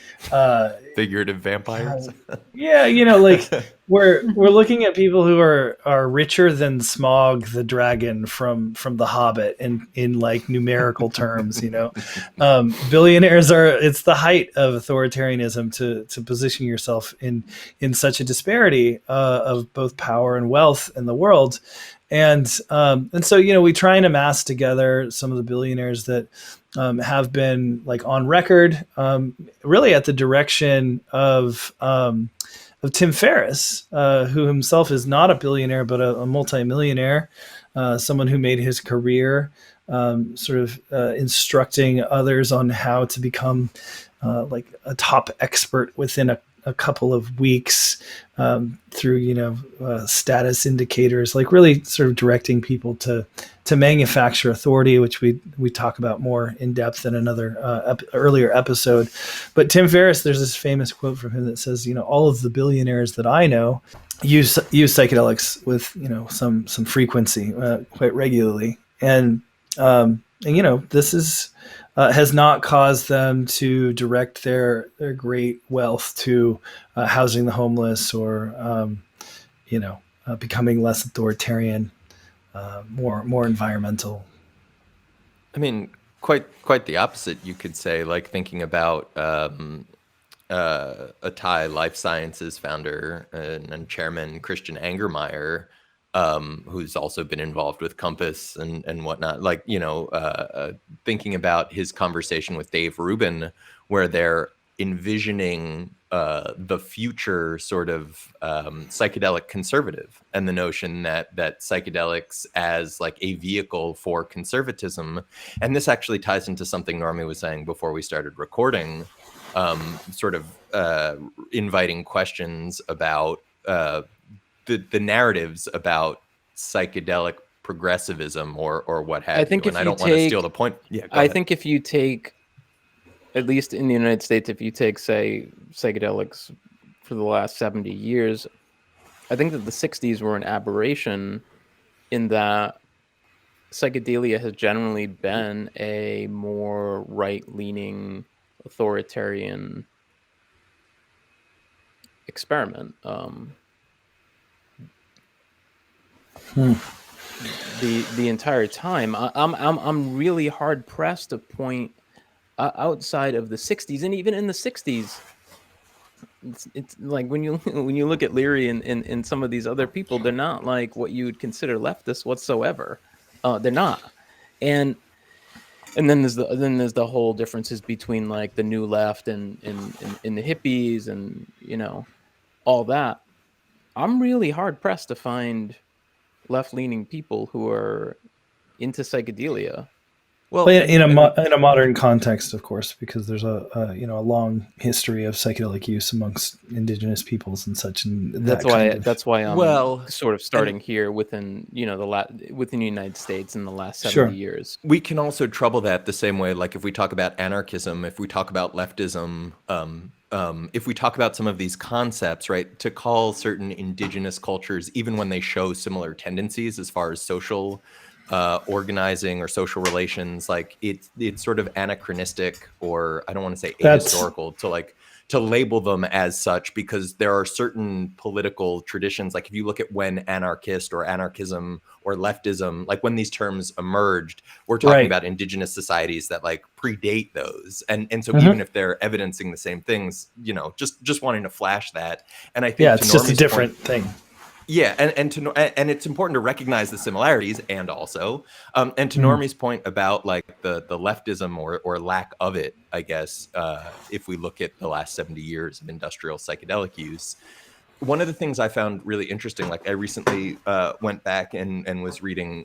figurative vampires. Yeah, like we're looking at people who are richer than Smaug the dragon from The Hobbit in like numerical terms. Billionaires it's the height of authoritarianism to position yourself in such a disparity of both power and wealth in the world. And so we try and amass together some of the billionaires that have been like on record, really at the direction of Tim Ferriss, who himself is not a billionaire but a multimillionaire, someone who made his career instructing others on how to become like a top expert within a couple of weeks through status indicators, like really sort of directing people to manufacture authority, which we talk about more in depth in another earlier episode. But Tim Ferriss, there's this famous quote from him that says, all of the billionaires that I know use psychedelics with some frequency, quite regularly, and this is has not caused them to direct their great wealth to housing the homeless or becoming less authoritarian, more environmental. I mean, quite the opposite, you could say. Like thinking about a Thai life sciences founder and chairman, Christian Angermeyer, who's also been involved with Compass and whatnot. Like, thinking about his conversation with Dave Rubin, where they're envisioning the future sort of psychedelic conservative, and the notion that psychedelics as like a vehicle for conservatism. And this actually ties into something Normie was saying before we started recording, sort of inviting questions about the narratives about psychedelic progressivism or what have you. And I don't want to steal the point. Yeah, I think if you take, at least in the United States, if you take, say, psychedelics for the last 70 years, I think that the 60s were an aberration in that psychedelia has generally been a more right-leaning, authoritarian experiment. The entire time, I'm really hard pressed to point outside of the 60s, and even in the 60s, it's like when you look at Leary and some of these other people, they're not like what you would consider leftists whatsoever. They're not, and then there's the whole differences between like the new left and the hippies and all that. I'm really hard pressed to find left-leaning people who are into psychedelia Well, But in a modern context, of course, because there's a long history of psychedelic use amongst indigenous peoples and such, and That's why I'm well, sort of starting here within within the United States in the last 70 Sure. years. we can also trouble that the same way. Like if we talk about anarchism, if we talk about leftism, if we talk about some of these concepts, right, to call certain indigenous cultures, even when they show similar tendencies as far as social organizing or social relations, like it's sort of anachronistic, or I don't want to say That's ahistorical, to label them as such, because there are certain political traditions. Like if you look at when anarchist or anarchism or leftism, like when these terms emerged, we're talking right. about indigenous societies that like predate those, and so Mhm. even if they're evidencing the same things, just wanting to flash that. And I think Yeah, to it's just a Normie's different point, thing. yeah, and it's important to recognize the similarities, and also, and to Mm. Normie's point about like the leftism or lack of it, I guess, if we look at the last 70 years of industrial psychedelic use. One of the things I found really interesting, like I recently went back and was reading,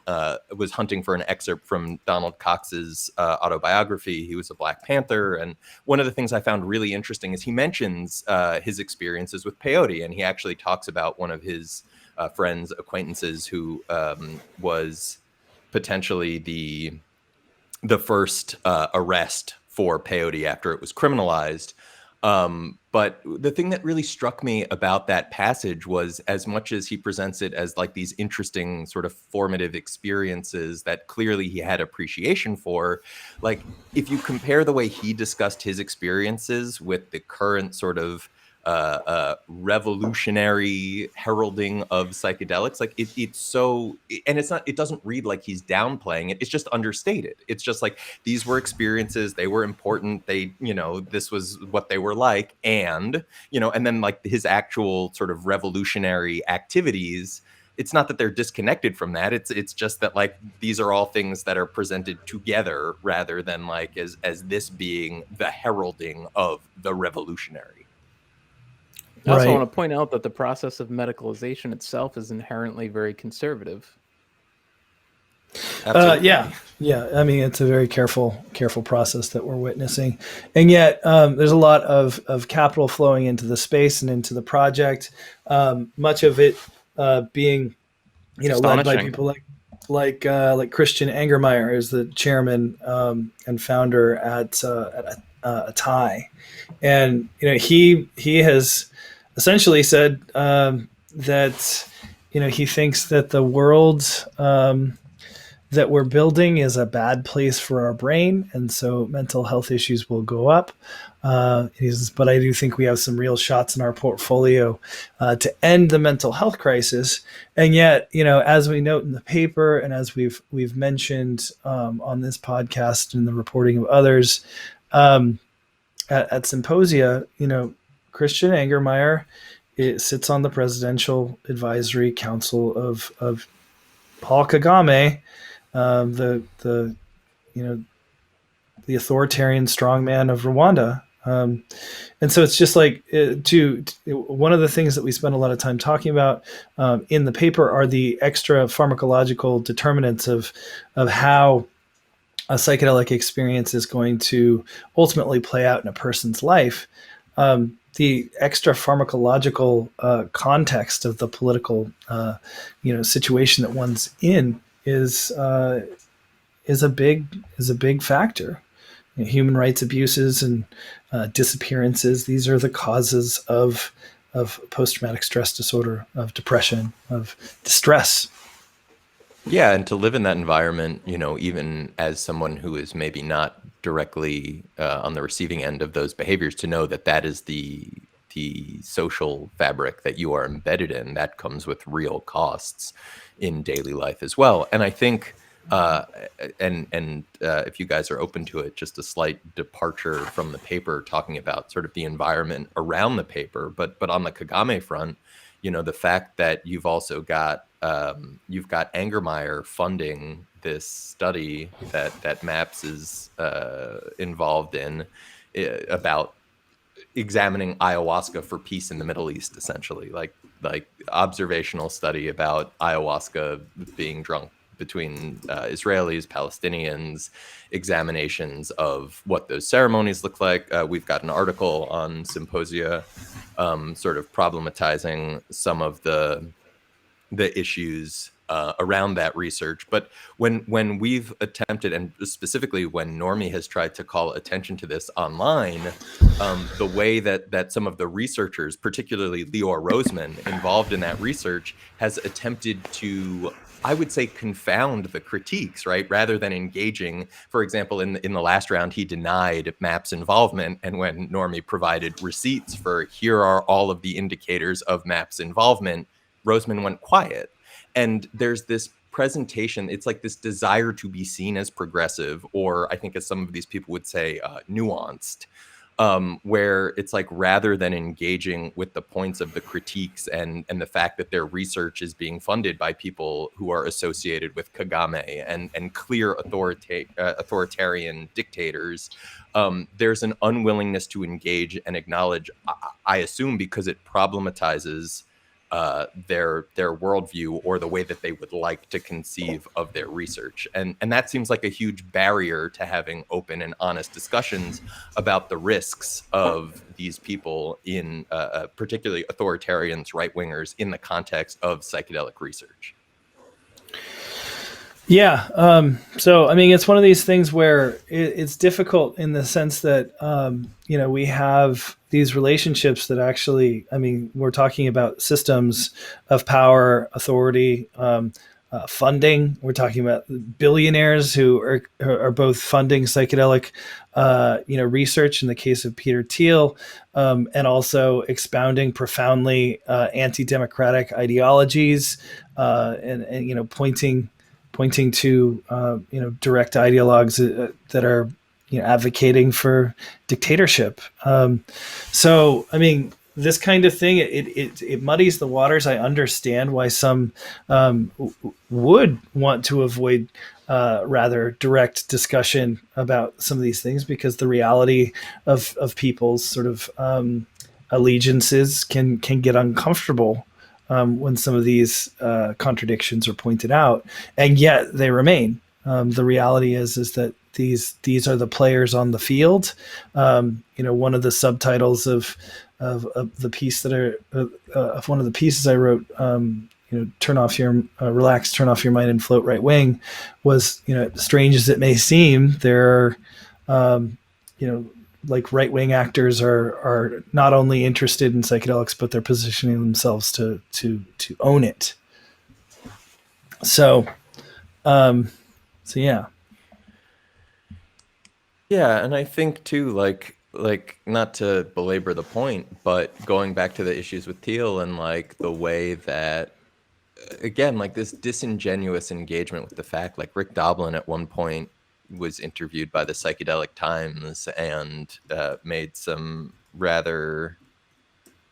was hunting for an excerpt from Donald Cox's autobiography. He was a Black Panther. And one of the things I found really interesting is he mentions his experiences with peyote. And he actually talks about one of his friends, acquaintances, who was potentially the first arrest for peyote after it was criminalized. But the thing that really struck me about that passage was, as much as he presents it as like these interesting sort of formative experiences that clearly he had appreciation for, like if you compare the way he discussed his experiences with the current sort of revolutionary heralding of psychedelics, like it's so, and it doesn't read like he's downplaying it. It's just understated. It's just like, these were experiences, they were important, this was what they were like. And and then like his actual sort of revolutionary activities, it's not that they're disconnected from that. It's just that like these are all things that are presented together rather than like as this being the heralding of the revolutionary. I also Right. want to point out that the process of medicalization itself is inherently very conservative. Absolutely. Yeah. I mean, it's a very careful process that we're witnessing, and yet there's a lot of capital flowing into the space and into the project. Much of it being, led by Astonishing. people like Christian Angermeyer is the chairman and founder at Atai, and he has essentially said that he thinks that the world that we're building is a bad place for our brain, and so mental health issues will go up. He says, but I do think we have some real shots in our portfolio to end the mental health crisis. And yet, as we note in the paper, and as we've mentioned on this podcast and the reporting of others at symposia, Christian Angermeyer, it sits on the Presidential Advisory Council of Paul Kagame, the authoritarian strongman of Rwanda. And so it's just like one of the things that we spend a lot of time talking about in the paper are the extra pharmacological determinants of how a psychedelic experience is going to ultimately play out in a person's life. The extra pharmacological context of the political situation that one's in is a big factor. Human rights abuses and disappearances, these are the causes of post-traumatic stress disorder, of depression, of distress. Yeah, and to live in that environment, even as someone who is maybe not directly on the receiving end of those behaviors, to know that that is the social fabric that you are embedded in, that comes with real costs in daily life as well. And I think, if you guys are open to it, just a slight departure from the paper, talking about sort of the environment around the paper, but on the Kagame front, the fact that you've also got Angermeyer funding this study that MAPS is involved in, about examining ayahuasca for peace in the Middle East, essentially, like observational study about ayahuasca being drunk between Israelis, Palestinians, examinations of what those ceremonies look like. We've got an article on Symposia sort of problematizing some of the issues around that research. But when we've attempted, and specifically when Normie has tried to call attention to this online, the way that some of the researchers, particularly Lior Roseman, involved in that research, has attempted to, I would say, confound the critiques, right? Rather than engaging. For example, in the last round, he denied MAP's involvement. And when Normie provided receipts for, here are all of the indicators of MAP's involvement, Roseman went quiet. And there's this presentation, it's like this desire to be seen as progressive, or I think as some of these people would say, nuanced, where it's like, rather than engaging with the points of the critiques and the fact that their research is being funded by people who are associated with Kagame and clear authoritarian dictators, there's an unwillingness to engage and acknowledge, I assume because it problematizes their worldview or the way that they would like to conceive of their research. And that seems like a huge barrier to having open and honest discussions about the risks of these people in particularly authoritarians, right-wingers, in the context of psychedelic research. Yeah. So, I mean, it's one of these things where it's difficult in the sense that, we have these relationships that actually, I mean, we're talking about systems of power, authority, funding. We're talking about billionaires who are both funding psychedelic, research in the case of Peter Thiel, and also expounding profoundly anti-democratic ideologies, and pointing to direct ideologues that are advocating for dictatorship. So I mean, this kind of thing, it muddies the waters. I understand why some would want to avoid rather direct discussion about some of these things, because the reality of people's sort of allegiances can get uncomfortable when some of these contradictions are pointed out, and yet they remain. The reality is that these are the players on the field. One of the subtitles of the piece of one of the pieces I wrote, turn off your relax, turn off your mind and float right wing, was, strange as it may seem, there are like right-wing actors are not only interested in psychedelics, but they're positioning themselves to own it. So yeah. Yeah, and I think too, like not to belabor the point, but going back to the issues with Thiel and like the way that, again, like this disingenuous engagement with the fact, like Rick Doblin at one point was interviewed by the Psychedelic Times and made some rather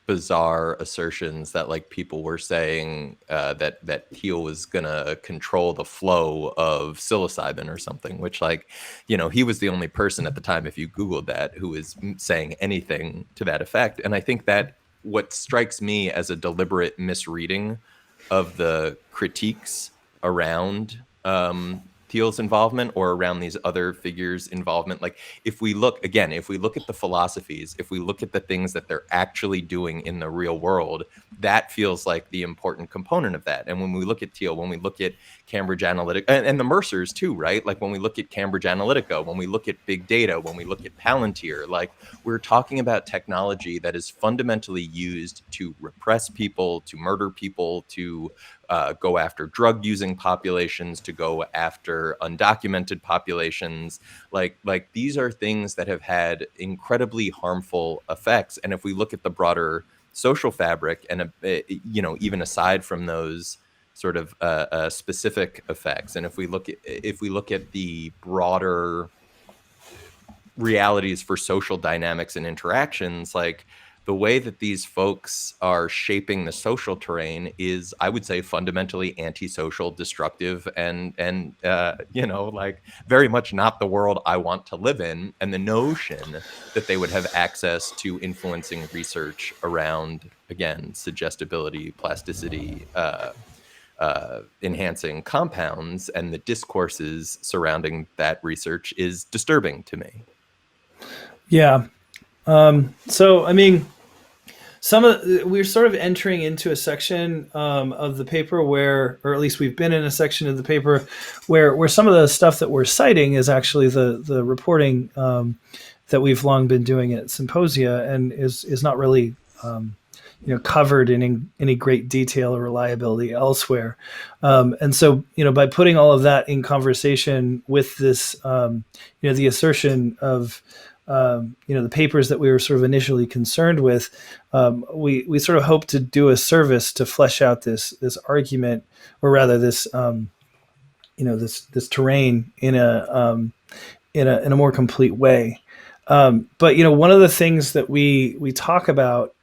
bizarre assertions that like people were saying that Thiel was gonna control the flow of psilocybin or something, which, like, he was the only person at the time, if you Googled that, who was saying anything to that effect. And I think that what strikes me as a deliberate misreading of the critiques around Thiel's involvement or around these other figures' involvement, like if we look at the philosophies, if we look at the things that they're actually doing in the real world, that feels like the important component of that. And when we look at Thiel, when we look at Cambridge Analytica, and the Mercers too, right? Like when we look at Cambridge Analytica, when we look at big data, when we look at Palantir, like we're talking about technology that is fundamentally used to repress people, to murder people, to go after drug using populations, to go after undocumented populations. Like these are things that have had incredibly harmful effects. And if we look at the broader social fabric, and even aside from those sort of specific effects, and if we look at the broader realities for social dynamics and interactions, like the way that these folks are shaping the social terrain is, I would say, fundamentally antisocial, destructive, and like very much not the world I want to live in. And the notion that they would have access to influencing research around, again, suggestibility, plasticity, enhancing compounds and the discourses surrounding that research is disturbing to me. Yeah. So, I mean, we're sort of entering into a section of the paper where, or at least we've been in a section of the paper where some of the stuff that we're citing is actually the reporting that we've long been doing at symposia, and is not really covered in any great detail or reliability elsewhere. And so, by putting all of that in conversation with this, the assertion of the papers that we were sort of initially concerned with, we sort of hope to do a service to flesh out this argument, or rather this this terrain in a more complete way. But one of the things that we talk about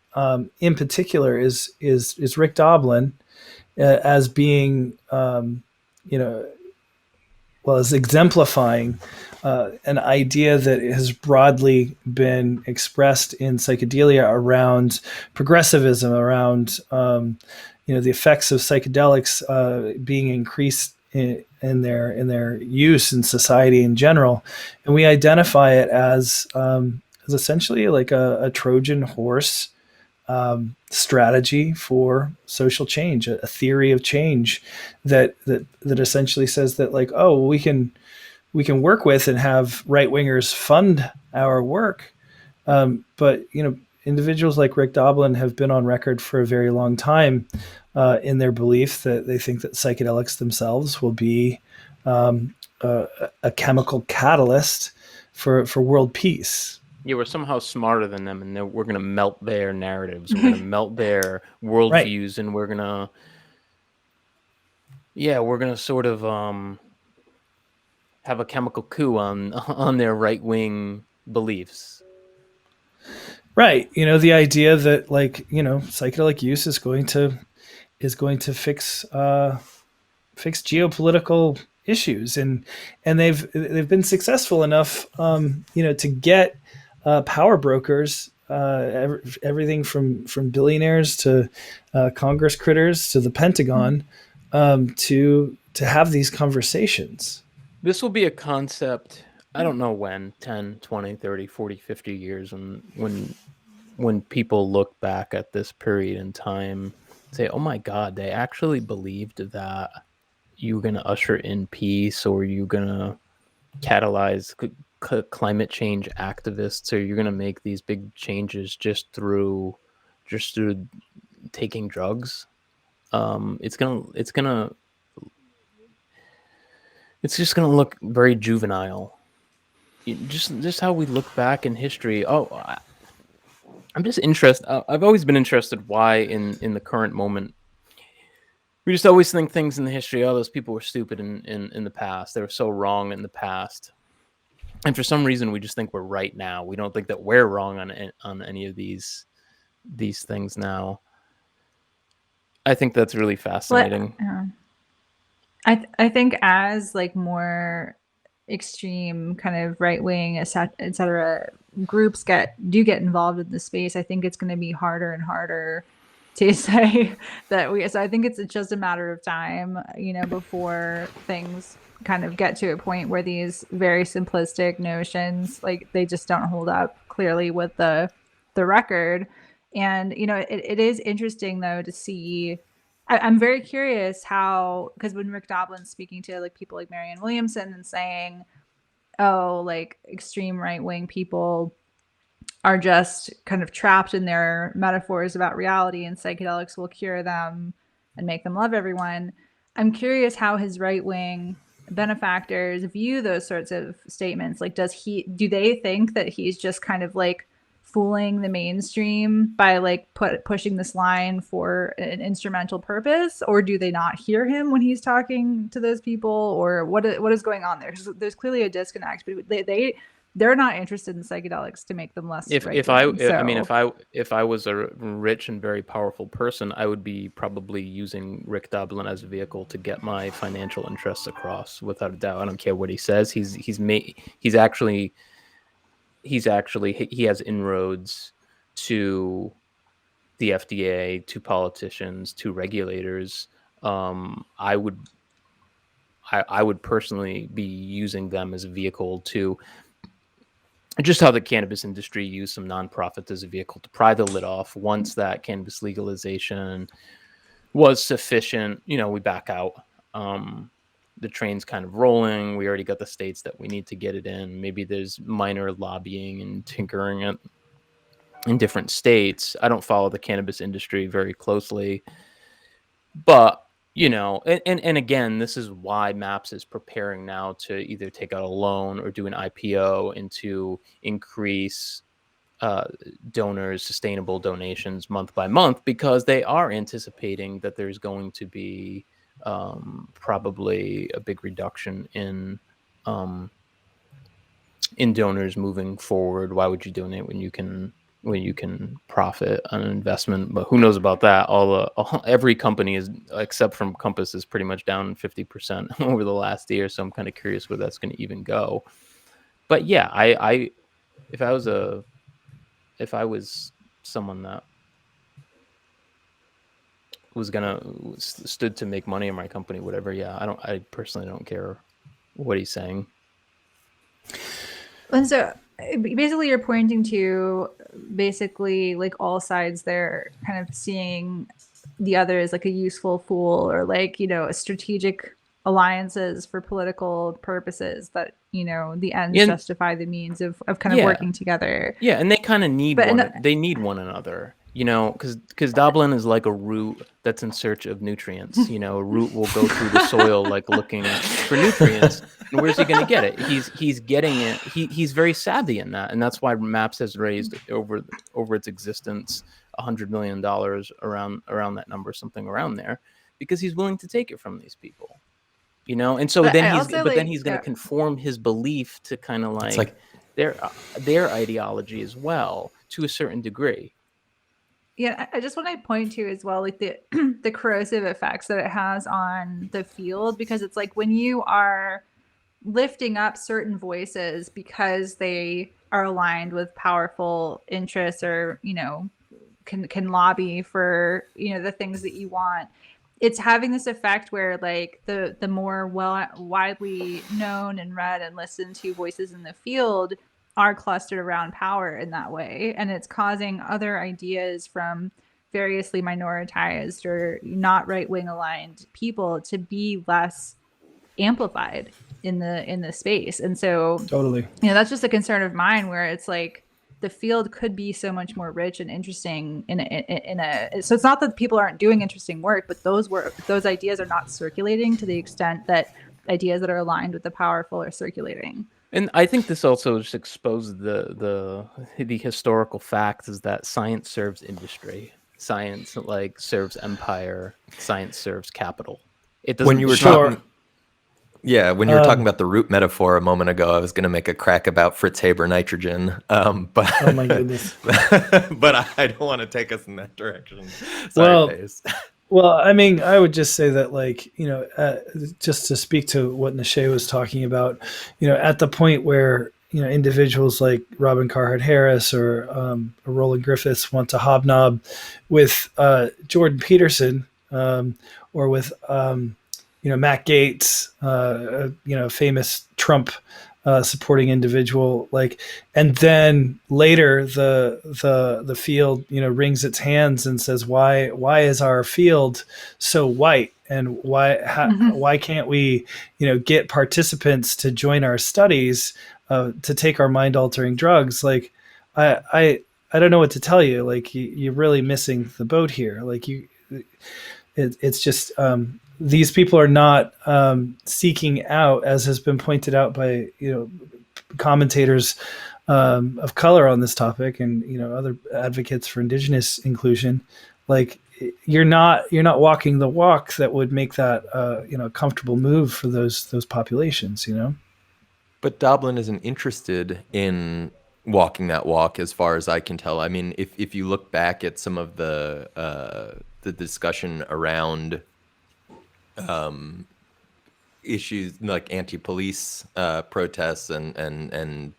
in particular is Rick Doblin as being as exemplifying an idea that has broadly been expressed in psychedelia around progressivism, around the effects of psychedelics being increased in their use in society in general, and we identify it as essentially like a Trojan horse strategy for social change, a theory of change that essentially says that, like, oh, we can work with and have right wingers fund our work, but individuals like Rick Doblin have been on record for a very long time in their belief that they think that psychedelics themselves will be a chemical catalyst for world peace. Yeah, we're somehow smarter than them, and we're going to melt their narratives. We're going to melt their worldviews, and we're going to sort of have a chemical coup on their right wing beliefs. Right. The idea that, like, psychedelic use is going to fix geopolitical issues, and they've been successful enough, to get power brokers, everything from billionaires to Congress critters to the Pentagon, to have these conversations. This will be a concept, I don't know when, 10, 20, 30, 40, 50 years, when people look back at this period in time, say, oh my God, they actually believed that you were going to usher in peace, or you're going to catalyze climate change activists, or you're going to make these big changes just through taking drugs. It's just going to look very juvenile. Just how we look back in history. I'm just interested. I've always been interested why in the current moment, we just always think things in the history, oh, those people were stupid in the past. They were so wrong in the past. And for some reason, we just think we're right now. We don't think that we're wrong on any of these things now. I think that's really fascinating. I think as like more extreme kind of right wing, et cetera, groups do get involved in the space, I think it's going to be harder and harder to say that so I think it's just a matter of time, before things kind of get to a point where these very simplistic notions, like, they just don't hold up clearly with the record. And it is interesting though to see. I'm very curious how, because when Rick Doblin's speaking to like people like Marianne Williamson and saying, oh, like extreme right wing people are just kind of trapped in their metaphors about reality and psychedelics will cure them and make them love everyone. I'm curious how his right wing benefactors view those sorts of statements. Like, do they think that he's just kind of like fooling the mainstream by like pushing this line for an instrumental purpose, or do they not hear him when he's talking to those people, or what is going on there? 'Cause there's clearly a disconnect, but they're not interested in psychedelics to make them less. If I was a rich and very powerful person, I would be probably using Rick Doblin as a vehicle to get my financial interests across, without a doubt. I don't care what he says. He has inroads to the FDA, to politicians, to regulators. I would personally be using them as a vehicle to, just how the cannabis industry used some nonprofits as a vehicle to pry the lid off. Once that cannabis legalization was sufficient, we back out. The train's kind of rolling. We already got the states that we need to get it in. Maybe there's minor lobbying and tinkering it in different states. I don't follow the cannabis industry very closely, but and again, this is why MAPS is preparing now to either take out a loan or do an IPO and to increase donors, sustainable donations month by month, because they are anticipating that there's going to be probably a big reduction in donors moving forward. Why would you donate when you can profit on an investment? But who knows about that? Every company is, except from Compass, is pretty much down 50% over the last year. So I'm kind of curious where that's going to even go. But yeah, if I was someone that stood to make money in my company, whatever, I personally don't care what he's saying. And so basically you're pointing to basically like all sides there kind of seeing the other as like a useful fool, or like, a strategic alliances for political purposes, that, the ends justify the means of kind of working together. Yeah, and they kind of need they need one another, because Dublin is like a root that's in search of nutrients. A root will go through the soil like looking for nutrients, and where's he going to get it? He's getting it. He's very savvy in that, and that's why MAPS has raised over its existence $100 million, around that number, something around there, because he's willing to take it from these people. And so then he's going to conform his belief to kind of like their ideology as well, to a certain degree. Yeah, I just want to point to as well, like the corrosive effects that it has on the field, because it's like when you are lifting up certain voices because they are aligned with powerful interests, or can lobby for the things that you want, it's having this effect where like the more widely known and read and listened to voices in the field are clustered around power in that way, and it's causing other ideas from variously minoritized or not right-wing aligned people to be less amplified in the space. And so Totally, that's just a concern of mine, where it's like the field could be so much more rich and interesting so it's not that people aren't doing interesting work, but those ideas are not circulating to the extent that ideas that are aligned with the powerful are circulating. And I think this also just exposes the historical facts, is that science serves industry. Science serves empire. Science serves capital. It doesn't. When you were talking talking about the root metaphor a moment ago, I was going to make a crack about Fritz Haber nitrogen, but oh my goodness! But I don't want to take us in that direction. Sorry, Well, I mean, I would just say that, like, just to speak to what Neşe was talking about, at the point where, individuals like Robin Carhart Harris or Roland Griffiths want to hobnob with Jordan Peterson, or with, Matt Gaetz, famous Trump supporting individual, and then later the field wrings its hands and says, why is our field so white, and why can't we get participants to join our studies to take our mind altering drugs? Like I don't know what to tell you. Like you're really missing the boat here. Like it's just these people are not seeking out, as has been pointed out by commentators of color on this topic, and other advocates for indigenous inclusion. Like you're not walking the walk that would make that a comfortable move for those populations. But Dublin isn't interested in walking that walk, as far as I can tell. I mean, if you look back at some of the discussion around issues like anti-police protests and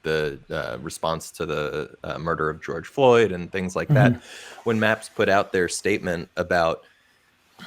the response to the murder of George Floyd and things like that, when MAPS put out their statement about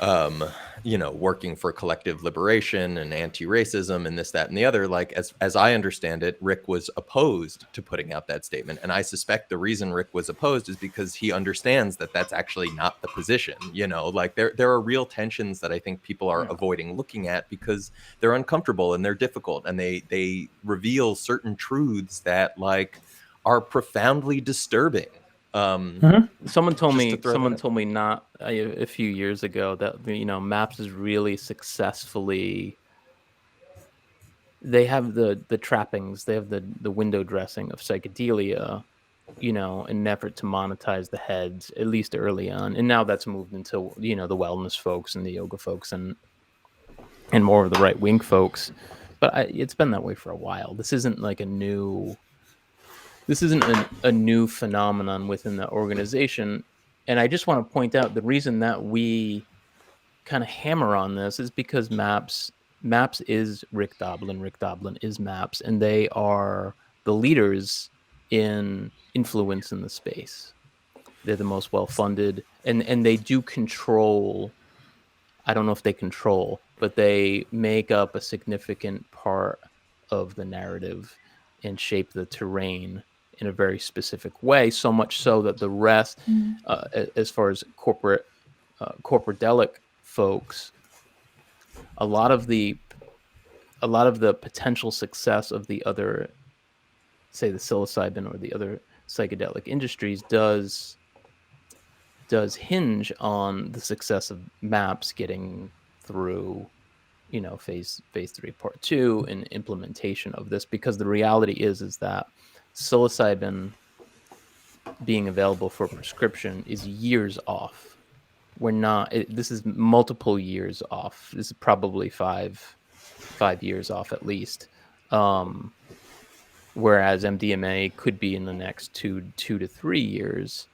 working for collective liberation and anti-racism and this, that, and the other. Like, as I understand it, Rick was opposed to putting out that statement. And I suspect the reason Rick was opposed is because he understands that that's actually not the position. Like there are real tensions that I think people are avoiding looking at because they're uncomfortable and they're difficult, and they reveal certain truths that like are profoundly disturbing. Someone told Just to throw me not a few years ago that MAPS is really successfully. They have the trappings, they have the window dressing of psychedelia, in an effort to monetize the heads, at least early on, and now that's moved into the wellness folks and the yoga folks and more of the right wing folks. But it's been that way for a while. This isn't like a new phenomenon within the organization. And I just want to point out the reason that we kind of hammer on this is because MAPS is Rick Doblin. Rick Doblin is MAPS, and they are the leaders in influence in the space. They're the most well-funded, and they do control. I don't know if they control, but they make up a significant part of the narrative and shape the terrain in a very specific way, so much so that the rest, as far as corporadelic folks, a lot of the potential success of the other, say the psilocybin or the other psychedelic industries does hinge on the success of MAPS getting through phase 3 part 2 and implementation of this, because the reality is that psilocybin being available for prescription is years off. This is multiple years off. This is probably five years off at least. Whereas MDMA could be in the next 2 to 3 years.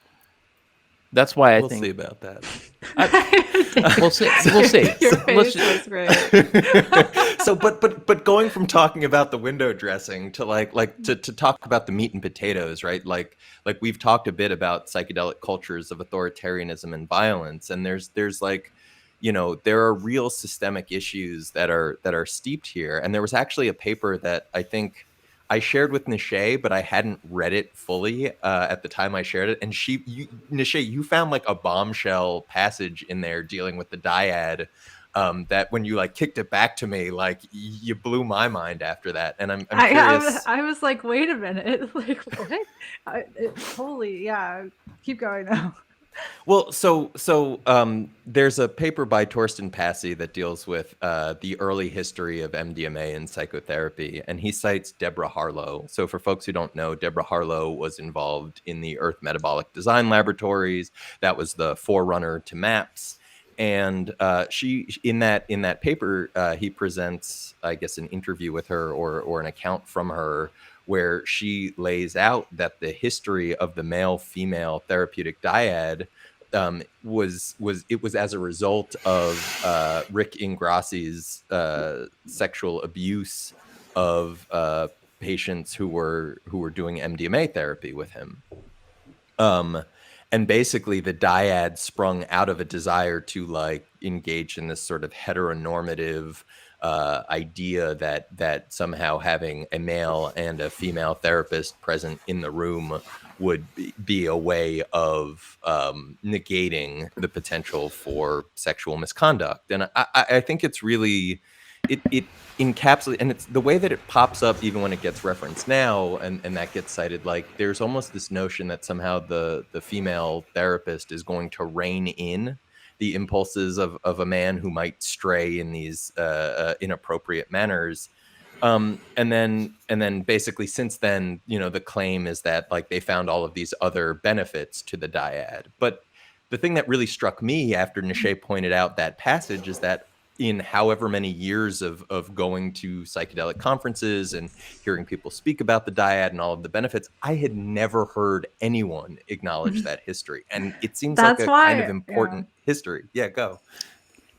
That's why we'll see about that. We'll see. Your face was great. So, but going from talking about the window dressing to to talk about the meat and potatoes, right? Like we've talked a bit about psychedelic cultures of authoritarianism and violence, and there's like, there are real systemic issues that are steeped here. And there was actually a paper that I think I shared with Neşe, but I hadn't read it fully at the time I shared it. And Neşe, you found like a bombshell passage in there dealing with the dyad that when you like kicked it back to me, like you blew my mind after that. And I'm curious. I was like, wait a minute, like what? Holy, yeah. Keep going though. Well, so there's a paper by Torsten Passy that deals with the early history of MDMA and psychotherapy, and he cites Deborah Harlow. So for folks who don't know, Deborah Harlow was involved in the Earth Metabolic Design Laboratories. That was the forerunner to MAPS. And she, in that paper, he presents, I guess, an interview with her or an account from her, where she lays out that the history of the male-female therapeutic dyad was as a result of Rick Ingrassi's sexual abuse of patients who were doing MDMA therapy with him. And basically the dyad sprung out of a desire to like engage in this sort of heteronormative idea that somehow having a male and a female therapist present in the room would be a way of negating the potential for sexual misconduct. And I think it's really, it encapsulates, and it's the way that it pops up even when it gets referenced now, and that gets cited, like there's almost this notion that somehow the female therapist is going to rein in the impulses of a man who might stray in these inappropriate manners. And then basically since then, the claim is that like they found all of these other benefits to the dyad. But the thing that really struck me after Neşe pointed out that passage is that in however many years of going to psychedelic conferences and hearing people speak about the dyad and all of the benefits, I had never heard anyone acknowledge that history. And it seems like a kind of important history. Yeah, go.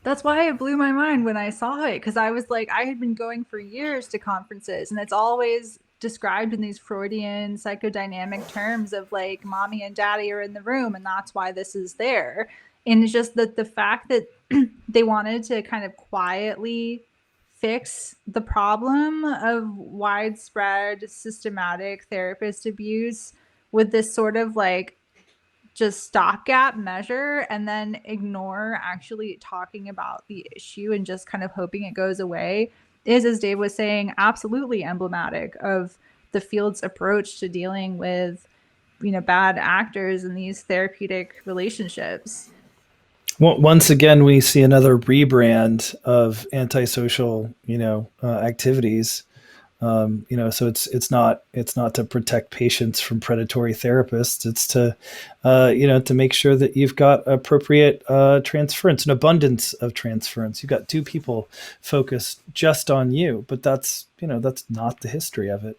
That's why it blew my mind when I saw it, because I was like, I had been going for years to conferences, and it's always described in these Freudian psychodynamic terms of like mommy and daddy are in the room, and that's why this is there. And it's just that the fact that they wanted to kind of quietly fix the problem of widespread systematic therapist abuse with this sort of like just stopgap measure, and then ignore actually talking about the issue and just kind of hoping it goes away, is, as Dave was saying, absolutely emblematic of the field's approach to dealing with, bad actors in these therapeutic relationships. Once again, we see another rebrand of antisocial, activities. So it's not to protect patients from predatory therapists. It's to, to make sure that you've got appropriate transference, an abundance of transference. You've got two people focused just on you, but that's not the history of it.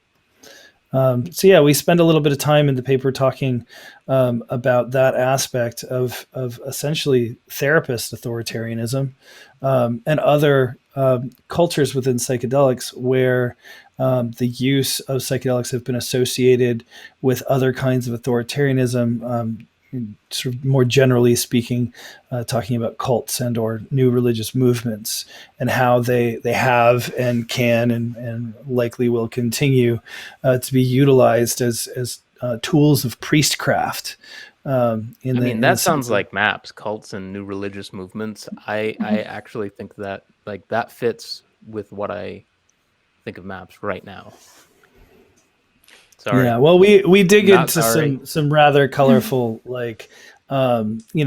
We spend a little bit of time in the paper talking about that aspect of essentially therapist authoritarianism and other cultures within psychedelics where the use of psychedelics have been associated with other kinds of authoritarianism, sort of more generally speaking, talking about cults and or new religious movements and how they have and can and likely will continue to be utilized as tools of priestcraft. That sounds like maps, cults and new religious movements. I actually think that that fits with what I think of maps right now. Sorry. Yeah, well, we dig into some rather colorful,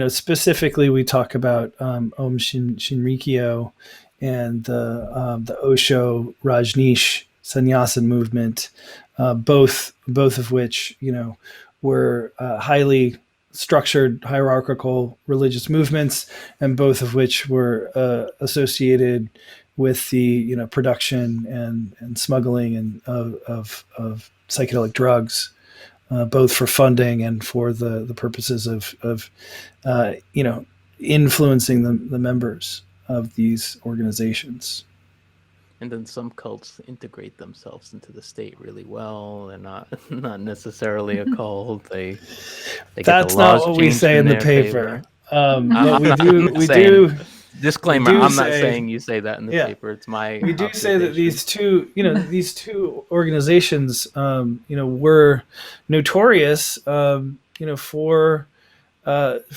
specifically we talk about Om Shinrikyo and the Osho Rajneesh Sannyasin movement, both of which were highly structured hierarchical religious movements, and both of which were associated with the production and smuggling and of psychedelic drugs, both for funding and for the purposes of influencing the members of these organizations. And then some cults integrate themselves into the state really well. They're not necessarily a cult. They That's not what we say in the paper. But we do. Disclaimer: I'm not saying you say that in the paper. It's my. We do say that these two organizations, were notorious, for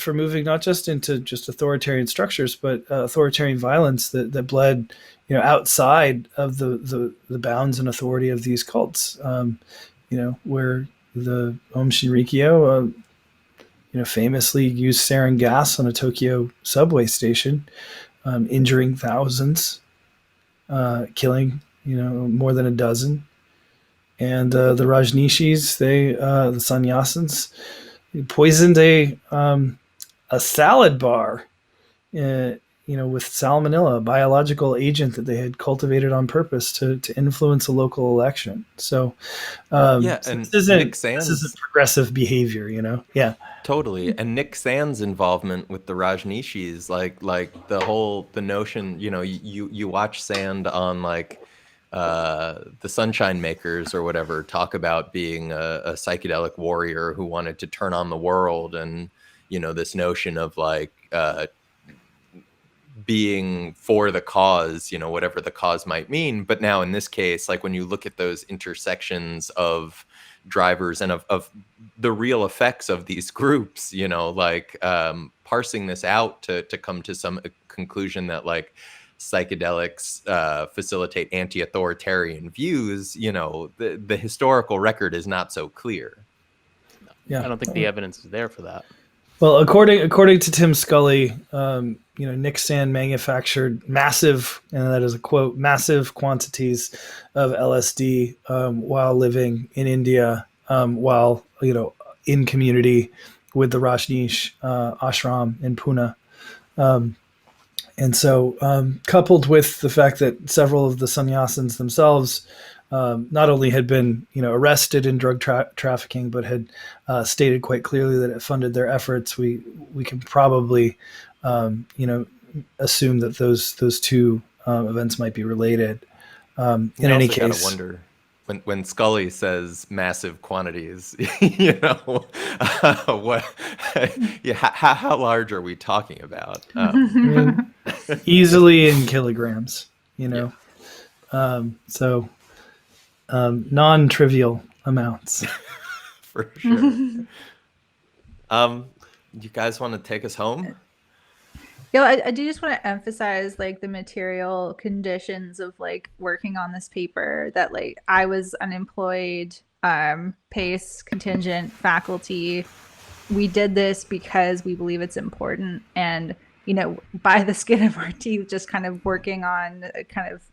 moving not just into just authoritarian structures, but authoritarian violence that bled, outside of the bounds and authority of these cults. Where the Om Shinrikyo, famously used sarin gas on a Tokyo subway station, injuring thousands, killing, more than a dozen. And the Rajneeshis, the sannyasins, poisoned a salad bar, with salmonella, a biological agent that they had cultivated on purpose to influence a local election. So, and this isn't progressive behavior, Yeah. Totally. And Nick Sand's involvement with the Rajneeshis, like the notion, you watch Sand on the Sunshine Makers or whatever, talk about being a psychedelic warrior who wanted to turn on the world, and this notion of being for the cause, whatever the cause might mean. But now in this case, when you look at those intersections of drivers and of the real effects of these groups, parsing this out to come to some conclusion that psychedelics facilitate anti-authoritarian views, the historical record is not so clear. Yeah, I don't think the evidence is there for that. Well, according to Tim Scully, Nick Sand manufactured massive, and that is a quote, massive quantities of LSD while living in India, while in community with the Rajneesh ashram in Pune. And so, coupled with the fact that several of the sannyasins themselves not only had been, arrested in drug trafficking, but had stated quite clearly that it funded their efforts, we can probably, assume that those two events might be related. In any case, wonder. when Scully says massive quantities, you know, what? Yeah, how large are we talking about? Easily in kilograms, you know. Non-trivial amounts. For sure. You guys want to take us home? Yeah, I do just want to emphasize like the material conditions of like working on this paper, that like I was unemployed, PACE contingent faculty. We did this because we believe it's important, and you know, by the skin of our teeth, just kind of working on kind of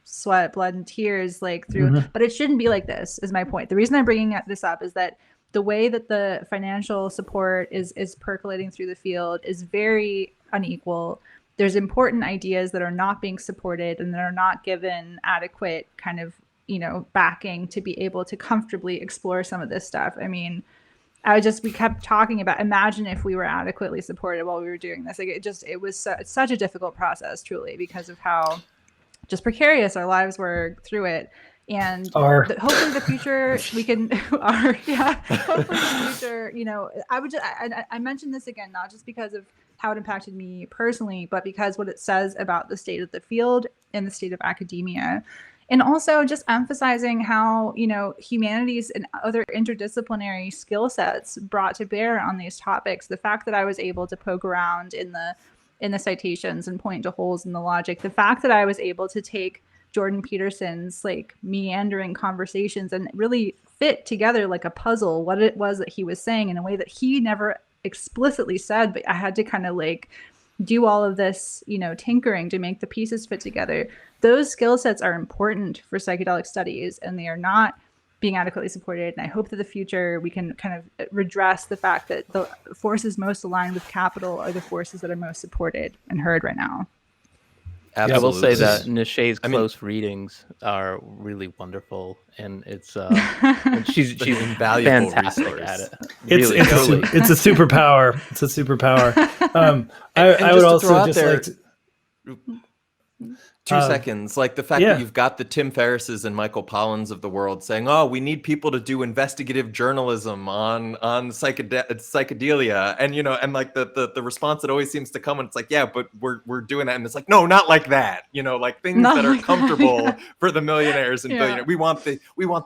sweat, blood, and tears like through. But it shouldn't be like this, is my point. The reason I'm bringing this up is that the way that the financial support is percolating through the field is very unequal. There's important ideas that are not being supported and that are not given adequate kind of, you know, backing to be able to comfortably explore some of this stuff. I mean, we kept talking about, imagine if we were adequately supported while we were doing this. Like it's such a difficult process, truly, because of how just precarious our lives were through it. And hopefully the future we can hopefully the future, you know, I mentioned this again, not just because of how it impacted me personally, but because what it says about the state of the field and the state of academia. And also just emphasizing how, you know, humanities and other interdisciplinary skill sets brought to bear on these topics. The fact that I was able to poke around in the citations and point to holes in the logic, the fact that I was able to take Jordan Peterson's like meandering conversations and really fit together like a puzzle what it was that he was saying in a way that he never explicitly said, but I had to kind of like do all of this, you know, tinkering to make the pieces fit together. Those skill sets are important for psychedelic studies, and they are not being adequately supported. And I hope that the future we can kind of redress the fact that the forces most aligned with capital are the forces that are most supported and heard right now. Absolutely. I will say that Neşe's close readings are really wonderful, and it's and she's invaluable, fantastic at it. Really, it's a superpower. It's a superpower. I would also just like to, 2 seconds. Like the fact that you've got the Tim Ferrisses and Michael Pollins of the world saying, "Oh, we need people to do investigative journalism on psychedelia," and you know, and like the response that always seems to come, and it's like, "Yeah, but we're doing that," and it's like, "No, not like that." You know, like things that are comfortable for the millionaires and billionaires. We want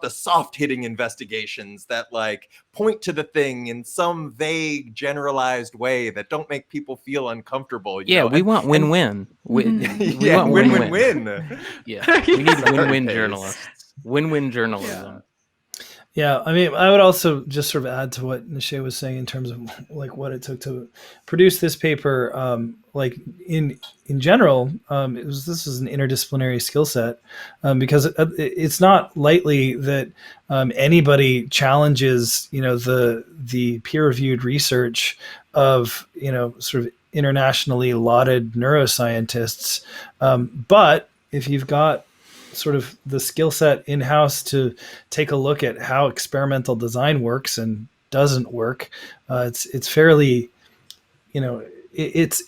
the soft hitting investigations that like point to the thing in some vague, generalized way that don't make people feel uncomfortable. You know? We want win-win. We want win-win. Yeah, we need win-win journalists. Win-win journalism. Yeah, I mean, I would also just sort of add to what Neşe was saying in terms of like what it took to produce this paper. Like in general, this is an interdisciplinary skill set because it's not lightly that anybody challenges, you know, the peer-reviewed research of, you know, sort of internationally lauded neuroscientists. But if you've got sort of the skill set in-house to take a look at how experimental design works and doesn't work, it's fairly, you know, it's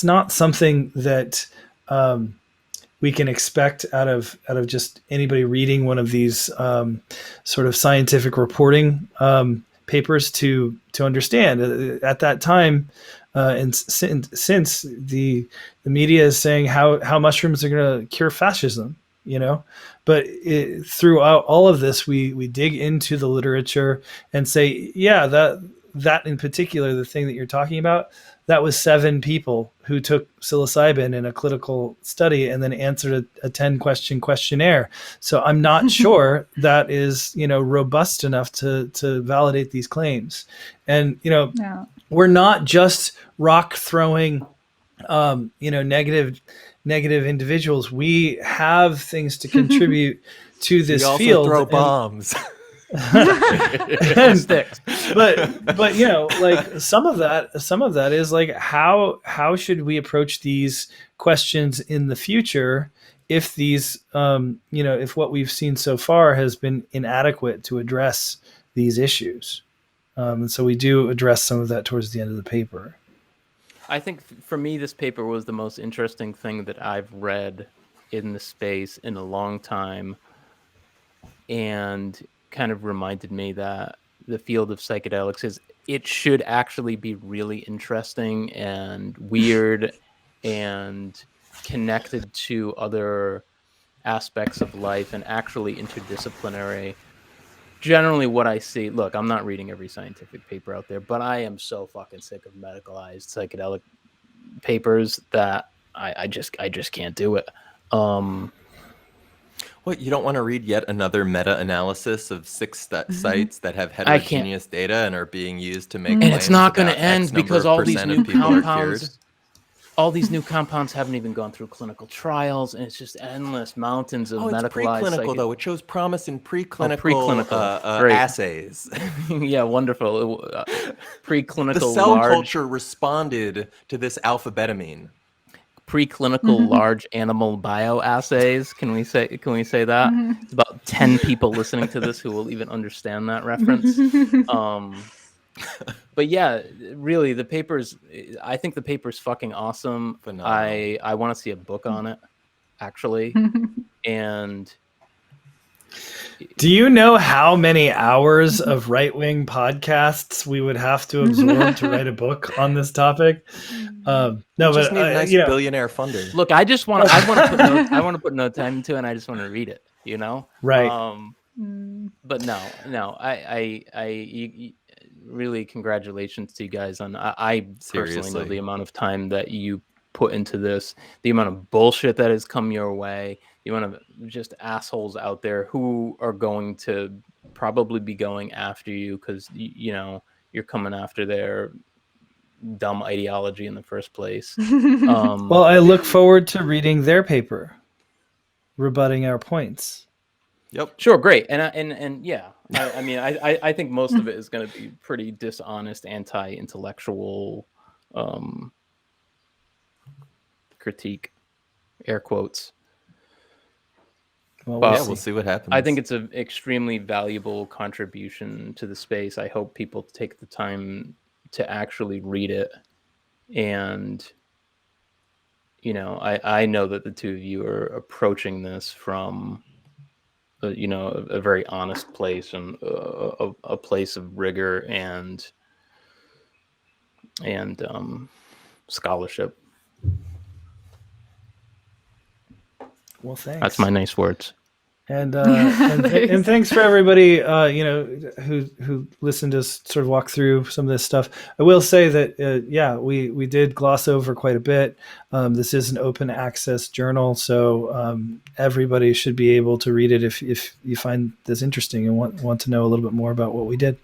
not something that we can expect out of just anybody reading one of these sort of scientific reporting papers to understand. At that time, and since the media is saying how mushrooms are going to cure fascism, you know, but throughout all of this, we dig into the literature and say, yeah, that in particular, the thing that you're talking about, that was 7 people who took psilocybin in a clinical study and then answered a 10-question questionnaire. So I'm not sure that is, you know, robust enough to validate these claims. And, you know, we're not just rock throwing, you know, negative individuals. We have things to contribute to this field. We also throw bombs. but you know, like some of that is like how should we approach these questions in the future if these you know, if what we've seen so far has been inadequate to address these issues, and so we do address some of that towards the end of the paper. I think for me, this paper was the most interesting thing that I've read in the space in a long time. and kind of reminded me that the field of psychedelics it should actually be really interesting and weird and connected to other aspects of life and actually interdisciplinary. Generally what I see, look, I'm not reading every scientific paper out there, but I am so fucking sick of medicalized psychedelic papers that I just can't do it. What, you don't want to read yet another meta-analysis of 6 sites that have I can't. heterogeneous data and are being used to make And claims it's not going to about X end number because of all these percent new of people are cured? compounds, all these new compounds haven't even gone through clinical trials, and it's just endless mountains of It's medicalized preclinical though. It shows promise in preclinical, preclinical. Great. assays. Yeah, wonderful. Preclinical The cell large culture responded to this alpha-betamine. preclinical large animal bioassays. Can we say that? It's about 10 people listening to this who will even understand that reference. But yeah, really, the paper's. I think the paper's fucking awesome. Phenomenal. I want to see a book on it, actually. And do you know how many hours of right-wing podcasts we would have to absorb to write a book on this topic? No, we just but need a nice billionaire funder. look, I want to put no time into it, and I just want to read it. You know, right? But no, I really congratulations to you guys on. I personally know the amount of time that you put into this, the amount of bullshit that has come your way, the amount of just assholes out there who are going to probably be going after you because you're coming after their dumb ideology in the first place. Well, I look forward to reading their paper, rebutting our points. Yep. Sure, great, and yeah, I mean, I think most of it is going to be pretty dishonest, anti-intellectual critique, air quotes. Well, we'll see what happens. I think it's an extremely valuable contribution to the space. I hope people take the time to actually read it, and I know that the two of you are approaching this from a very honest place and a place of rigor and scholarship. Well, thanks. That's my nice words. And and thanks for everybody who listened to us sort of walk through some of this stuff. I will say that we did gloss over quite a bit. This is an open access journal, so everybody should be able to read it if you find this interesting and want to know a little bit more about what we did.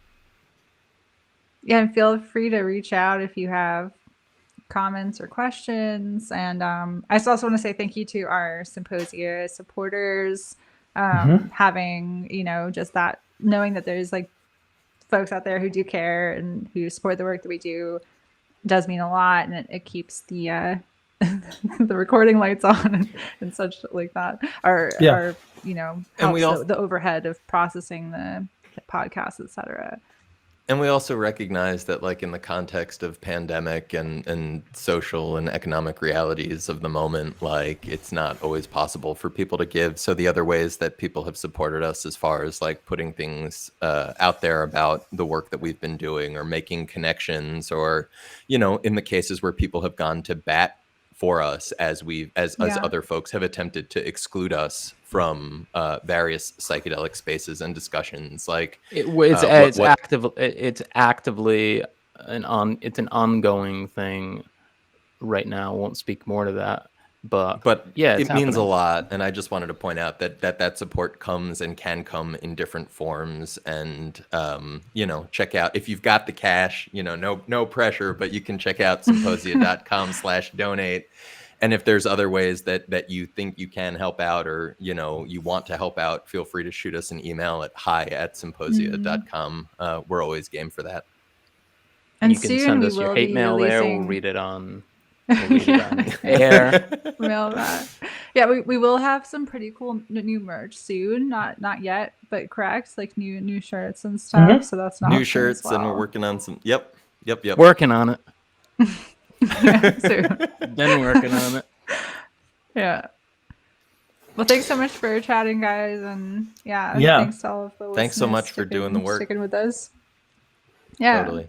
Yeah, and feel free to reach out if you have comments or questions. And I also want to say thank you to our Symposia supporters. Having just that, knowing that there's like folks out there who do care and who support the work that we do does mean a lot, and it keeps the the recording lights on and such like that. And we also the overhead of processing the podcast, etc. And we also recognize that, like, in the context of pandemic and social and economic realities of the moment, like, it's not always possible for people to give. So the other ways that people have supported us as far as like putting things out there about the work that we've been doing or making connections, or, in the cases where people have gone to bat for us as other folks have attempted to exclude us from various psychedelic spaces and discussions. Like it's actively an ongoing thing right now. I won't speak more to that, but yeah, it means a lot. And I just wanted to point out that support comes and can come in different forms. And check out, if you've got the cash, no pressure, but you can check out symposia.com/donate. And if there's other ways that you think you can help out, or you want to help out, feel free to shoot us an email at hi@symposia.com. We're always game for that. And you can send us your hate mail there. We'll read it on air. Mail that. Yeah, we will have some pretty cool new merch soon. Not yet, but correct, like new shirts and stuff. So that's not new shirts, and we're working on some. Yep. Working on it. Yeah, so. Been working on it. Yeah. Well, thanks so much for chatting, guys, and Yeah. thanks to all of the listeners. Thanks so much for doing the work. Sticking with us. Yeah. Totally.